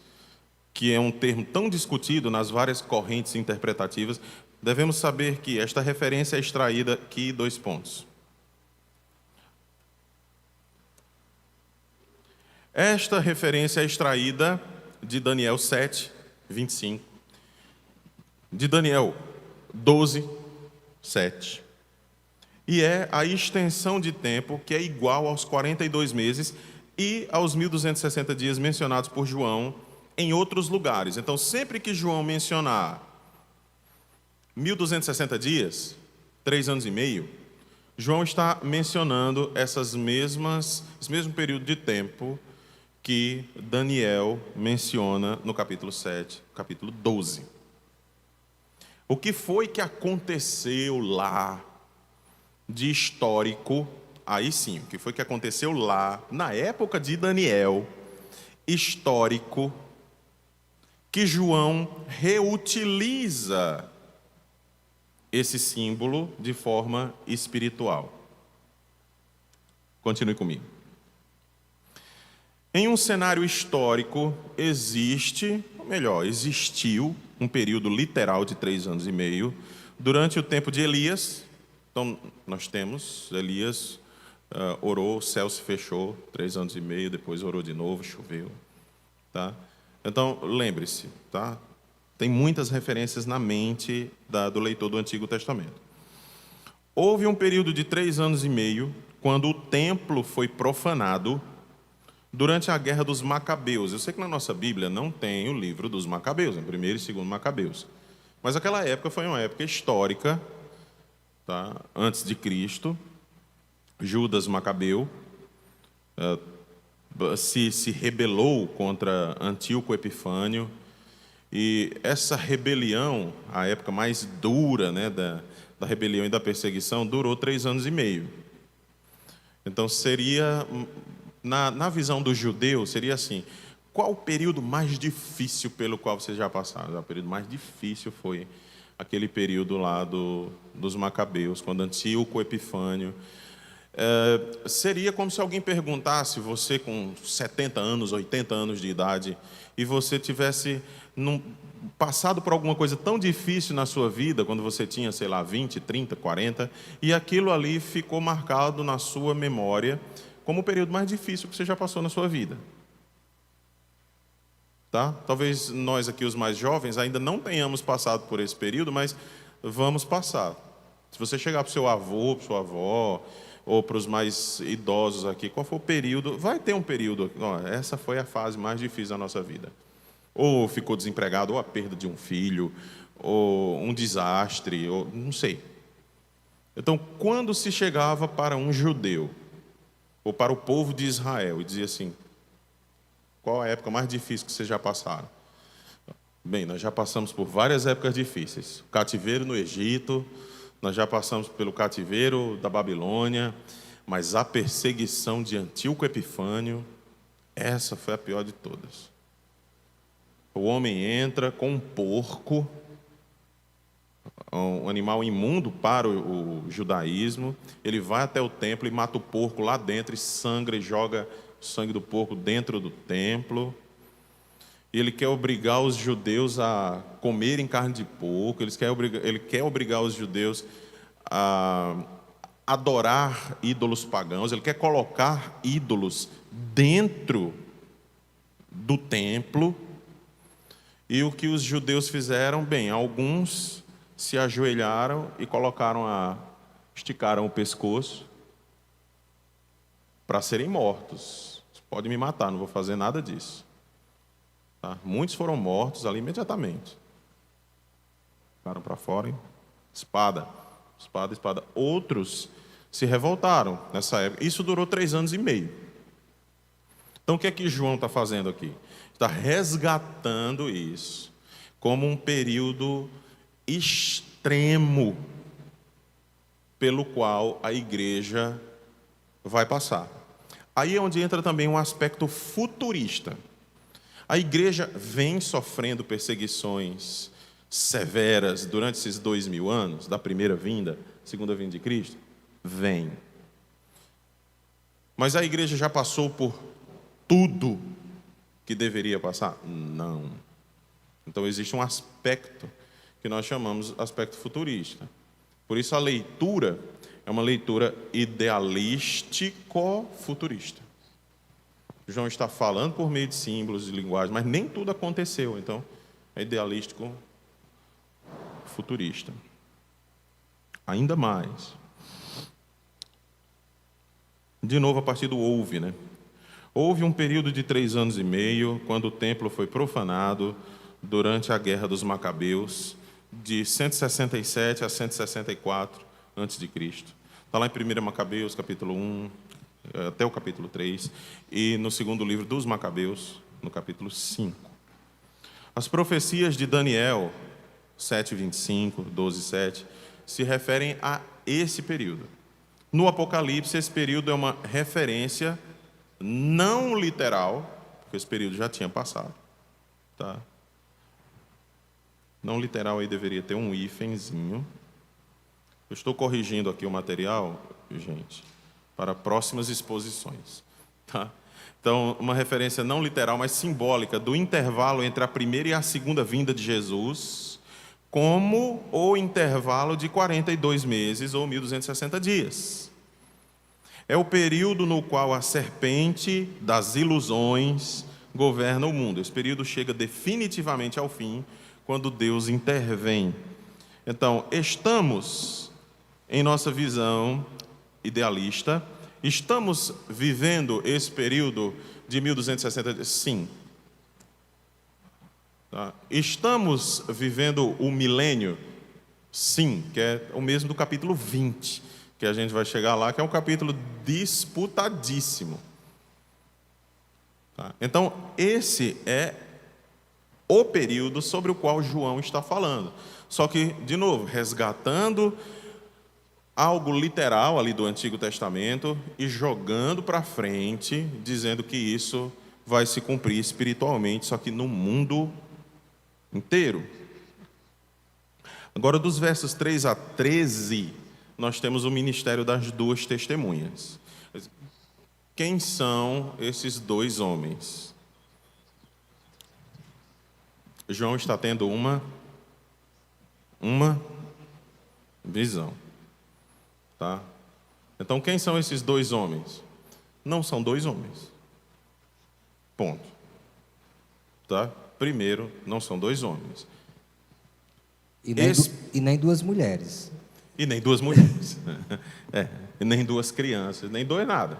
que é um termo tão discutido nas várias correntes interpretativas, devemos saber que esta referência é extraída aqui, 2 pontos. Esta referência é extraída de Daniel 7, 25, de Daniel 12, 7. E é a extensão de tempo que é igual aos 42 meses e aos 1260 dias mencionados por João em outros lugares. Então, sempre que João mencionar 1260 dias, 3 anos e meio, João está mencionando esse mesmo período de tempo que Daniel menciona no capítulo 7, capítulo 12. O que foi que aconteceu lá de histórico? Aí sim, o que foi que aconteceu lá, na época de Daniel, histórico, que João reutiliza esse símbolo de forma espiritual. Continue comigo. Em um cenário histórico, existiu um período literal de 3 anos e meio, durante o tempo de Elias. Então, nós temos Elias orou, o céu se fechou, 3 anos e meio, depois orou de novo, choveu. Tá? Então, lembre-se, tá? Tem muitas referências na mente do leitor do Antigo Testamento. Houve um período de 3 anos e meio, quando o templo foi profanado, durante a guerra dos Macabeus. Eu sei que na nossa Bíblia não tem o livro dos Macabeus, em 1º e 2º Macabeus. Mas aquela época foi uma época histórica, tá? Antes de Cristo, Judas Macabeu, se rebelou contra Antíoco Epifânio, e essa rebelião, a época mais dura, né, da rebelião e da perseguição, durou 3 anos e meio. Então seria, na visão do judeu, seria assim: qual o período mais difícil pelo qual vocês já passaram? O período mais difícil foi aquele período lá dos Macabeus, quando Antíoco Epifânio. Seria como se alguém perguntasse, você com 70 anos, 80 anos de idade, e você tivesse passado por alguma coisa tão difícil na sua vida, quando você tinha, sei lá, 20, 30, 40, e aquilo ali ficou marcado na sua memória como o período mais difícil que você já passou na sua vida. Tá? Talvez nós aqui, os mais jovens, ainda não tenhamos passado por esse período, mas vamos passar. Se você chegar para o seu avô, para sua avó, ou para os mais idosos aqui, qual foi o período? Vai ter um período, essa foi a fase mais difícil da nossa vida. Ou ficou desempregado, ou a perda de um filho, ou um desastre, ou não sei. Então, quando se chegava para um judeu, ou para o povo de Israel, e dizia assim: qual a época mais difícil que vocês já passaram? Bem, nós já passamos por várias épocas difíceis. O cativeiro no Egito, nós já passamos pelo cativeiro da Babilônia, mas a perseguição de Antíoco Epifânio, essa foi a pior de todas. O homem entra com um porco, um animal imundo para o judaísmo, ele vai até o templo e mata o porco lá dentro, e sangra e joga o sangue do porco dentro do templo. E ele quer obrigar os judeus a comerem carne de porco, ele quer obrigar os judeus a adorar ídolos pagãos, ele quer colocar ídolos dentro do templo. E o que os judeus fizeram? Bem, alguns se ajoelharam e esticaram o pescoço para serem mortos. Pode me matar, não vou fazer nada disso. Tá? Muitos foram mortos ali imediatamente. Ficaram para fora, hein? Espada, espada, espada. Outros se revoltaram nessa época. Isso durou 3 anos e meio. Então o que é que João está fazendo aqui? Está resgatando isso como um período extremo pelo qual a igreja vai passar. Aí é onde entra também um aspecto futurista. A igreja vem sofrendo perseguições severas durante esses 2000 anos, da primeira vinda, segunda vinda de Cristo? Vem. Mas a igreja já passou por tudo que deveria passar? Não. Então existe um aspecto que nós chamamos de aspecto futurista. Por isso a leitura é uma leitura idealístico-futurista. João está falando por meio de símbolos, de linguagem, mas nem tudo aconteceu. Então é idealístico-futurista. Ainda mais. De novo, a partir do houve, né? Houve um período de 3 anos e meio, quando o templo foi profanado durante a Guerra dos Macabeus, de 167 a 164 a.C. Está lá em 1 Macabeus, capítulo 1, até o capítulo 3, e no segundo livro dos Macabeus, no capítulo 5. As profecias de Daniel 7:25, 12:7, se referem a esse período. No Apocalipse, esse período é uma referência não literal, porque esse período já tinha passado, tá? Não literal aí deveria ter um hífenzinho. Eu estou corrigindo aqui o material, gente, para próximas exposições, tá? Então, uma referência não literal, mas simbólica do intervalo entre a primeira e a segunda vinda de Jesus, como o intervalo de 42 meses ou 1260 dias. É o período no qual a serpente das ilusões governa o mundo. Esse período chega definitivamente ao fim, quando Deus intervém. Então, estamos, em nossa visão idealista, estamos vivendo esse período de 1260 dias? Sim. Tá? Estamos vivendo o milênio? Sim, que é o mesmo do capítulo 20, que a gente vai chegar lá, que é um capítulo disputadíssimo. Tá? Então, esse é o período sobre o qual João está falando. Só que, de novo, resgatando algo literal ali do Antigo Testamento e jogando para frente, dizendo que isso vai se cumprir espiritualmente, só que no mundo inteiro. Agora, dos versos 3 a 13, nós temos o ministério das duas testemunhas. Quem são esses dois homens? João está tendo uma visão. Tá? Então, quem são esses dois homens? Não são dois homens. Ponto. Tá? Primeiro, não são dois homens. E nem duas mulheres. E nem duas mulheres. E nem duas crianças, nem dois nada.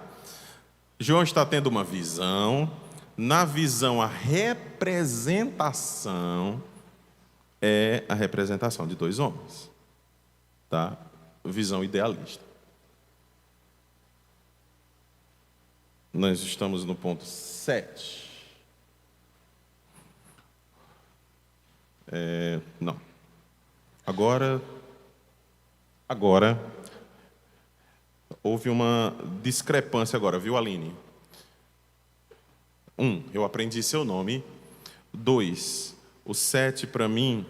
João está tendo uma visão. Na visão, a representação é a representação de dois homens. Tá? Visão idealista. Nós estamos no ponto 7. Não. Agora, houve uma discrepância agora, viu, Aline? 1, eu aprendi seu nome. 2, o 7 para mim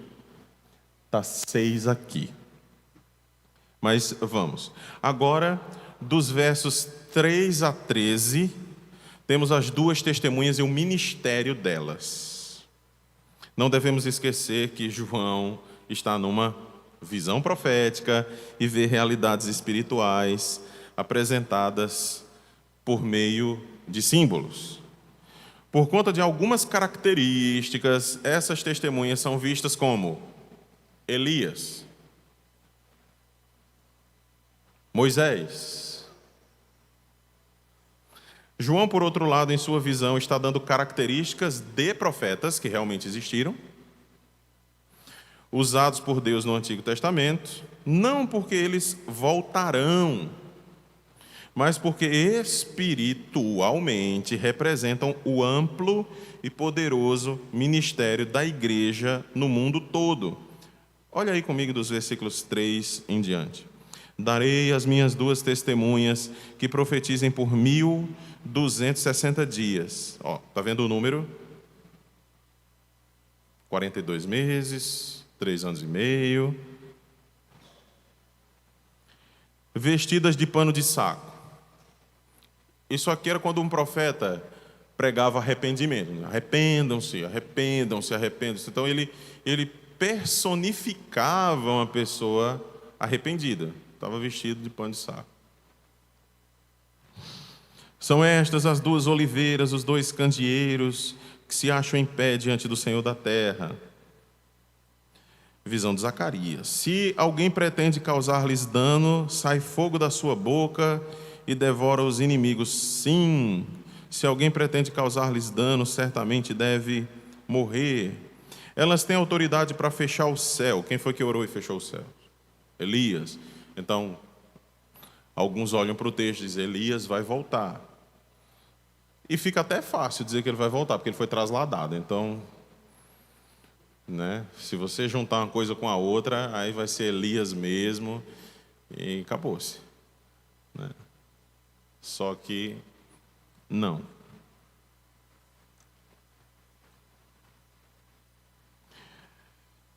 está 6 aqui. Mas vamos. Agora, dos versos 3 a 13, temos as duas testemunhas e o ministério delas. Não devemos esquecer que João está numa visão profética e vê realidades espirituais apresentadas por meio de símbolos. Por conta de algumas características, essas testemunhas são vistas como Elias, Moisés. João, por outro lado, em sua visão, está dando características de profetas que realmente existiram, usados por Deus no Antigo Testamento, não porque eles voltarão, mas porque espiritualmente representam o amplo e poderoso ministério da igreja no mundo todo. Olha aí comigo dos versículos 3 em diante. Darei as minhas duas testemunhas que profetizem por 1260 dias. Está vendo o número? 42 meses, 3 anos e meio. Vestidas de pano de saco. Isso aqui era quando um profeta pregava arrependimento. Arrependam-se, arrependam-se, arrependam-se. Então ele personificava uma pessoa arrependida. Estava vestido de pano de saco. São estas as duas oliveiras, os dois candeeiros que se acham em pé diante do Senhor da terra. Visão de Zacarias. Se alguém pretende causar-lhes dano, sai fogo da sua boca e devora os inimigos. Sim, se alguém pretende causar-lhes dano, certamente deve morrer. Elas têm autoridade para fechar o céu. Quem foi que orou e fechou o céu? Elias. Então, alguns olham para o texto e dizem, Elias vai voltar. E fica até fácil dizer que ele vai voltar, porque ele foi trasladado. Então, se você juntar uma coisa com a outra, aí vai ser Elias mesmo, e acabou-se. Só que, não. O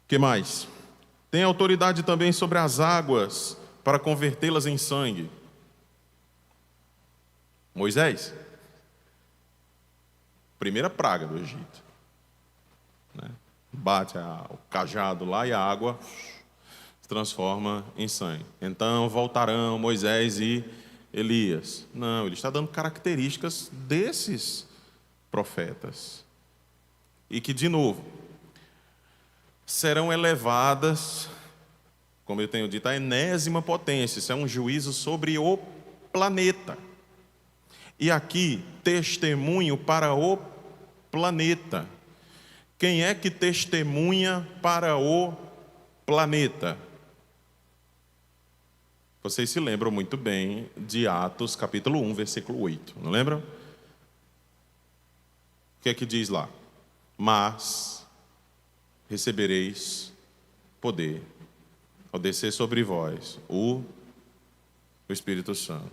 que mais? Tem autoridade também sobre as águas, para convertê-las em sangue. Moisés. Primeira praga do Egito. Bate o cajado lá e a água se transforma em sangue. Então voltarão Moisés e Elias. Não, ele está dando características desses profetas. E que, de novo, serão elevadas, como eu tenho dito, a enésima potência. Isso é um juízo sobre o planeta. E aqui, testemunho para o planeta. Quem é que testemunha para o planeta? Vocês se lembram muito bem de Atos, capítulo 1, versículo 8, não lembram? O que é que diz lá? Mas recebereis poder ao descer sobre vós o Espírito Santo.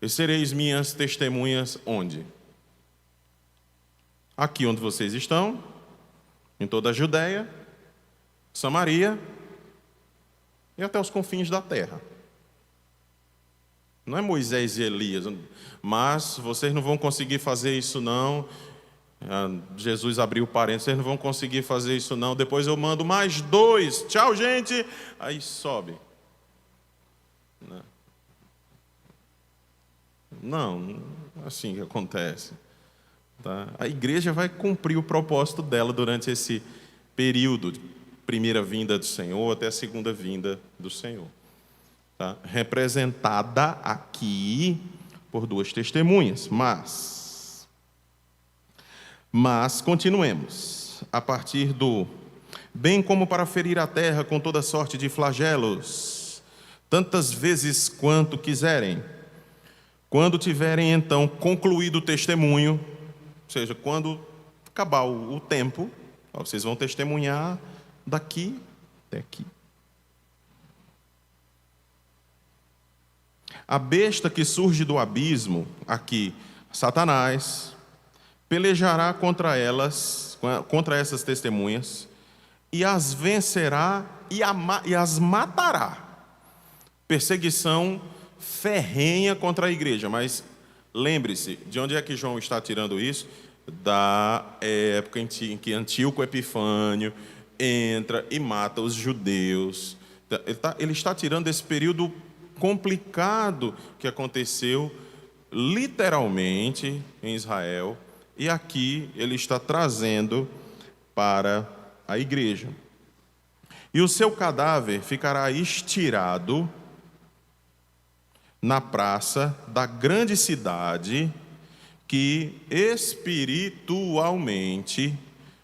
E sereis minhas testemunhas onde? Aqui onde vocês estão, em toda a Judéia, Samaria e até os confins da terra. Não é Moisés e Elias, mas vocês não vão conseguir fazer isso não. Jesus abriu parênteses, vocês não vão conseguir fazer isso não. Depois eu mando mais 2. Tchau, gente. Aí sobe. Não, assim que acontece. Tá? A igreja vai cumprir o propósito dela durante esse período de primeira vinda do Senhor até a segunda vinda do Senhor. Tá? Representada aqui por 2 testemunhas. Mas continuemos. A partir do bem como para ferir a terra com toda sorte de flagelos, tantas vezes quanto quiserem. Quando tiverem então concluído o testemunho, ou seja, quando acabar o tempo, vocês vão testemunhar daqui até aqui. A besta que surge do abismo, aqui, Satanás, pelejará contra elas, contra essas testemunhas, e as vencerá e as matará. Perseguição ferrenha contra a igreja, mas lembre-se, de onde é que João está tirando isso? Da época em que Antíoco Epifânio entra e mata os judeus. Ele está tirando esse período complicado que aconteceu literalmente em Israel, e aqui ele está trazendo para a igreja. E o seu cadáver ficará estirado na praça da grande cidade, que espiritualmente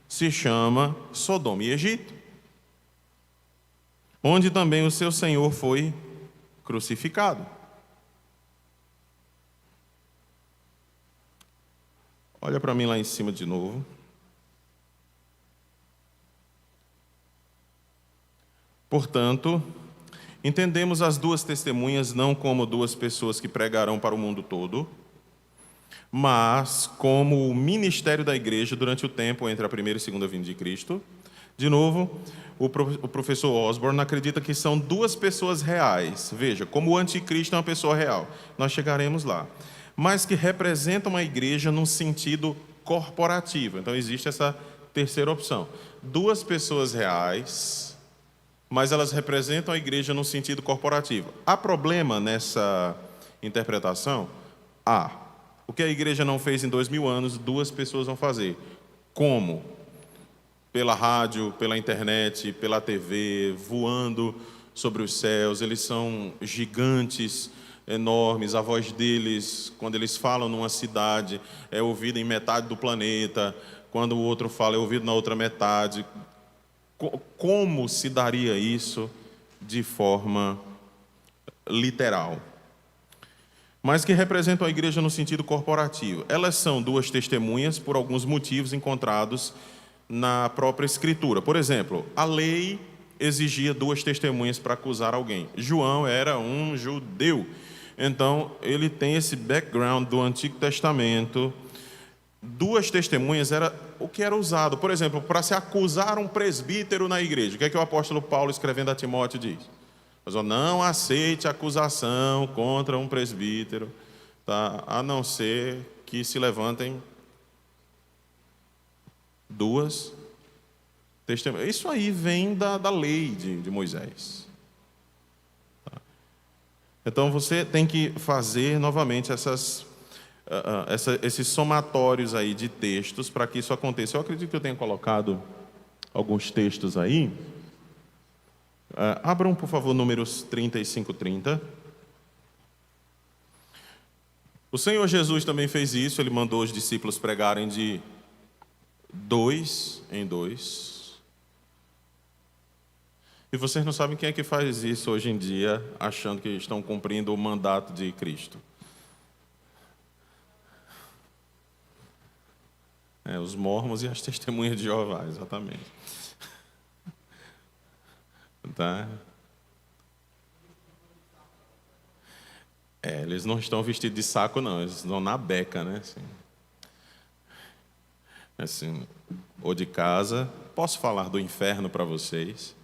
se chama Sodoma e Egito, onde também o seu Senhor foi crucificado. Olha para mim lá em cima de novo. Portanto, entendemos as 2 testemunhas não como 2 pessoas que pregarão para o mundo todo, mas como o ministério da igreja durante o tempo entre a primeira e segunda vinda de Cristo. De novo, o professor Osborne acredita que são 2 pessoas reais. Veja, como o anticristo é uma pessoa real. Nós chegaremos lá. Mas que representam a igreja num sentido corporativo. Então, existe essa terceira opção. 2 pessoas reais, mas elas representam a igreja num sentido corporativo. Há problema nessa interpretação? O que a igreja não fez em 2000 anos, 2 pessoas vão fazer. Como? Pela rádio, pela internet, pela TV, voando sobre os céus. Eles são gigantes, enormes. A voz deles, quando eles falam numa cidade, é ouvida em metade do planeta. Quando o outro fala, é ouvido na outra metade. Como se daria isso de forma literal? Mas que representam a igreja no sentido corporativo. Elas são 2 testemunhas por alguns motivos encontrados na própria Escritura. Por exemplo, a lei exigia 2 testemunhas para acusar alguém. João era um judeu, então ele tem esse background do Antigo Testamento. 2 testemunhas era o que era usado. Por exemplo, para se acusar um presbítero na igreja. O que é que o apóstolo Paulo, escrevendo a Timóteo, diz? Mas não aceite acusação contra um presbítero, tá? A não ser que se levantem 2 testemunhas. Isso aí vem da lei de Moisés. Tá? Então você tem que fazer novamente esses somatórios aí de textos para que isso aconteça. Eu acredito que eu tenha colocado alguns textos aí. Abram, por favor, Números 35, 30. O Senhor Jesus também fez isso. Ele mandou os discípulos pregarem de 2 em 2. E vocês não sabem quem é que faz isso hoje em dia, achando que estão cumprindo o mandato de Cristo. Os mormons e as testemunhas de Jeová, exatamente. Tá? Eles não estão vestidos de saco, não. Eles estão na beca, né? Assim, ou de casa. Posso falar do inferno para vocês?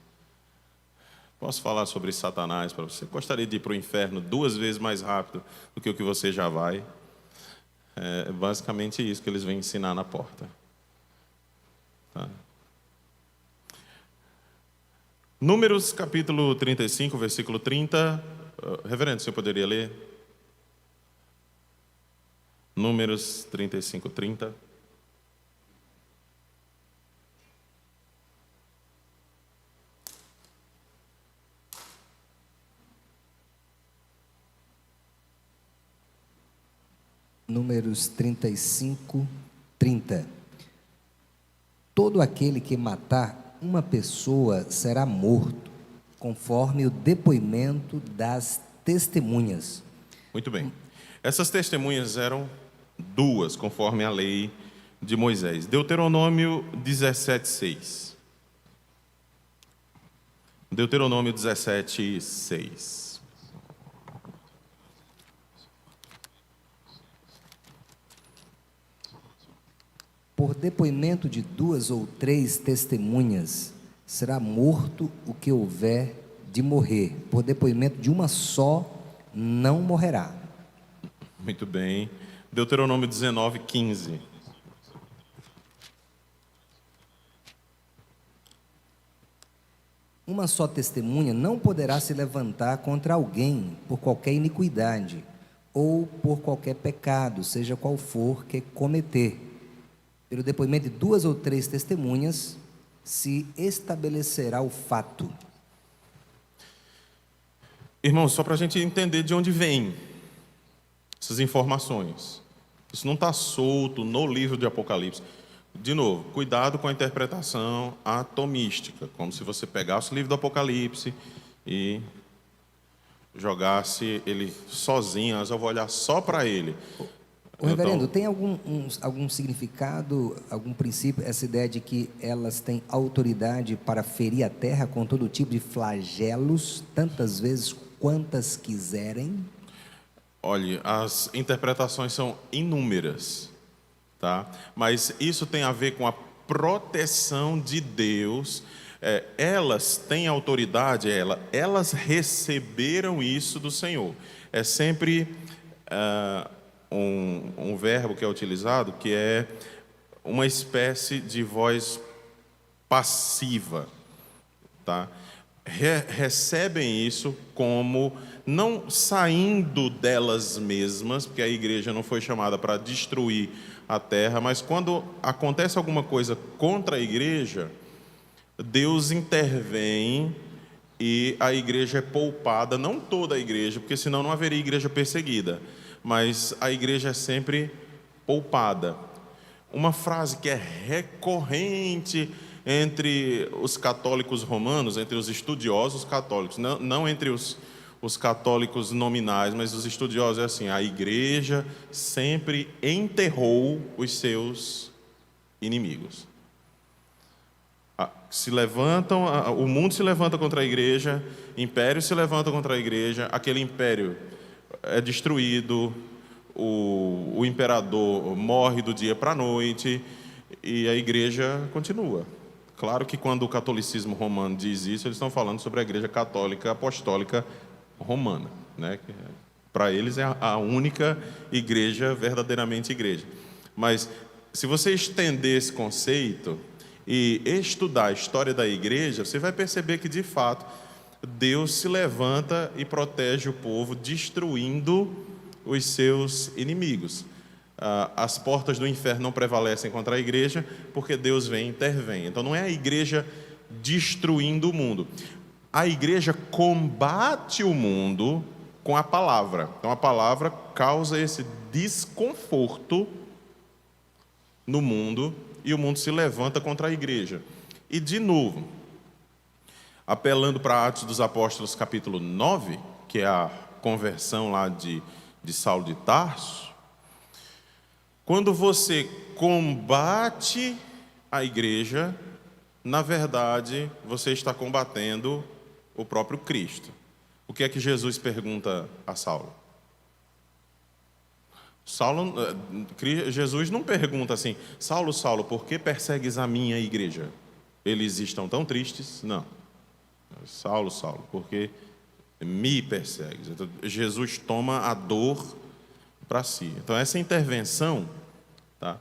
Posso falar sobre Satanás para você? Gostaria de ir para o inferno 2 vezes mais rápido do que o que você já vai? É basicamente isso que eles vêm ensinar na porta. Tá? Números capítulo 35, versículo 30. Reverendo, você poderia ler? Números 35, 30. Números 35, 30. Todo aquele que matar uma pessoa será morto, conforme o depoimento das testemunhas. Muito bem. Essas testemunhas eram 2, conforme a lei de Moisés. Deuteronômio 17, 6. Deuteronômio 17, 6. Por depoimento de 2 ou 3 testemunhas, será morto o que houver de morrer. Por depoimento de uma só, não morrerá. Muito bem. Deuteronômio 19, 15. Uma só testemunha não poderá se levantar contra alguém por qualquer iniquidade ou por qualquer pecado, seja qual for que cometer. Pelo depoimento de 2 ou 3 testemunhas, se estabelecerá o fato. Irmãos, só para a gente entender de onde vem essas informações. Isso não está solto no livro de Apocalipse. De novo, cuidado com a interpretação atomística, como se você pegasse o livro do Apocalipse e jogasse ele sozinho, mas eu vou olhar só para ele. Reverendo, tem algum significado, algum princípio, essa ideia de que elas têm autoridade para ferir a terra com todo tipo de flagelos, tantas vezes quantas quiserem? Olhe, as interpretações são inúmeras, tá? Mas isso tem a ver com a proteção de Deus. Elas têm autoridade, elas receberam isso do Senhor. É sempre um verbo que é utilizado, que é uma espécie de voz passiva, tá? Recebem isso como não saindo delas mesmas, porque a igreja não foi chamada para destruir a terra, mas quando acontece alguma coisa contra a igreja, Deus intervém e a igreja é poupada, não toda a igreja, porque senão não haveria igreja perseguida, mas a igreja é sempre poupada. Uma frase que é recorrente entre os católicos romanos, entre os estudiosos católicos, não entre os católicos nominais, mas os estudiosos, é assim: a igreja sempre enterrou os seus inimigos. Se levantam, o mundo se levanta contra a igreja, impérios se levantam contra a igreja, aquele império é destruído, o imperador morre do dia para a noite e a igreja continua. Claro que quando o catolicismo romano diz isso, eles estão falando sobre a igreja católica apostólica romana, né? Para eles é a única igreja, verdadeiramente igreja. Mas se você estender esse conceito e estudar a história da igreja, você vai perceber que, de fato, Deus se levanta e protege o povo, destruindo os seus inimigos. As portas do inferno não prevalecem contra a igreja, porque Deus vem e intervém. Então não é a igreja destruindo o mundo. A igreja combate o mundo com a palavra. Então a palavra causa esse desconforto no mundo e o mundo se levanta contra a igreja. E de novo, apelando para Atos dos Apóstolos capítulo 9, que é a conversão lá de Saulo de Tarso, Quando você combate a igreja, na verdade, você está combatendo o próprio Cristo. O que é que Jesus pergunta a Saulo? Jesus não pergunta assim: Saulo, Saulo, por que persegues a minha igreja? Eles estão tão tristes? Não. Saulo, Saulo, por que me persegues? Então, Jesus toma a dor para si. Então, essa intervenção, tá?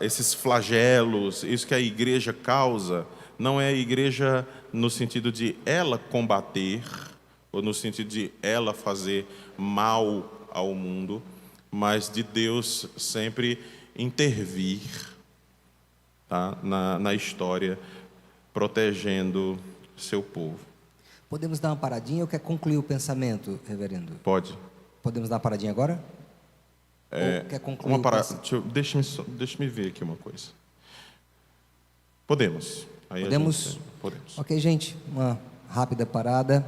Esses flagelos, isso que a igreja causa, não é a igreja no sentido de ela combater, ou no sentido de ela fazer mal ao mundo, mas de Deus sempre intervir, tá? na história, protegendo seu povo. Podemos dar uma paradinha ou quer concluir o pensamento, reverendo? Pode. Podemos dar uma paradinha agora? Ou quer concluir o pensamento? Deixa-me ver aqui uma coisa. Podemos. Aí Podemos? podemos. Ok, gente, uma rápida parada.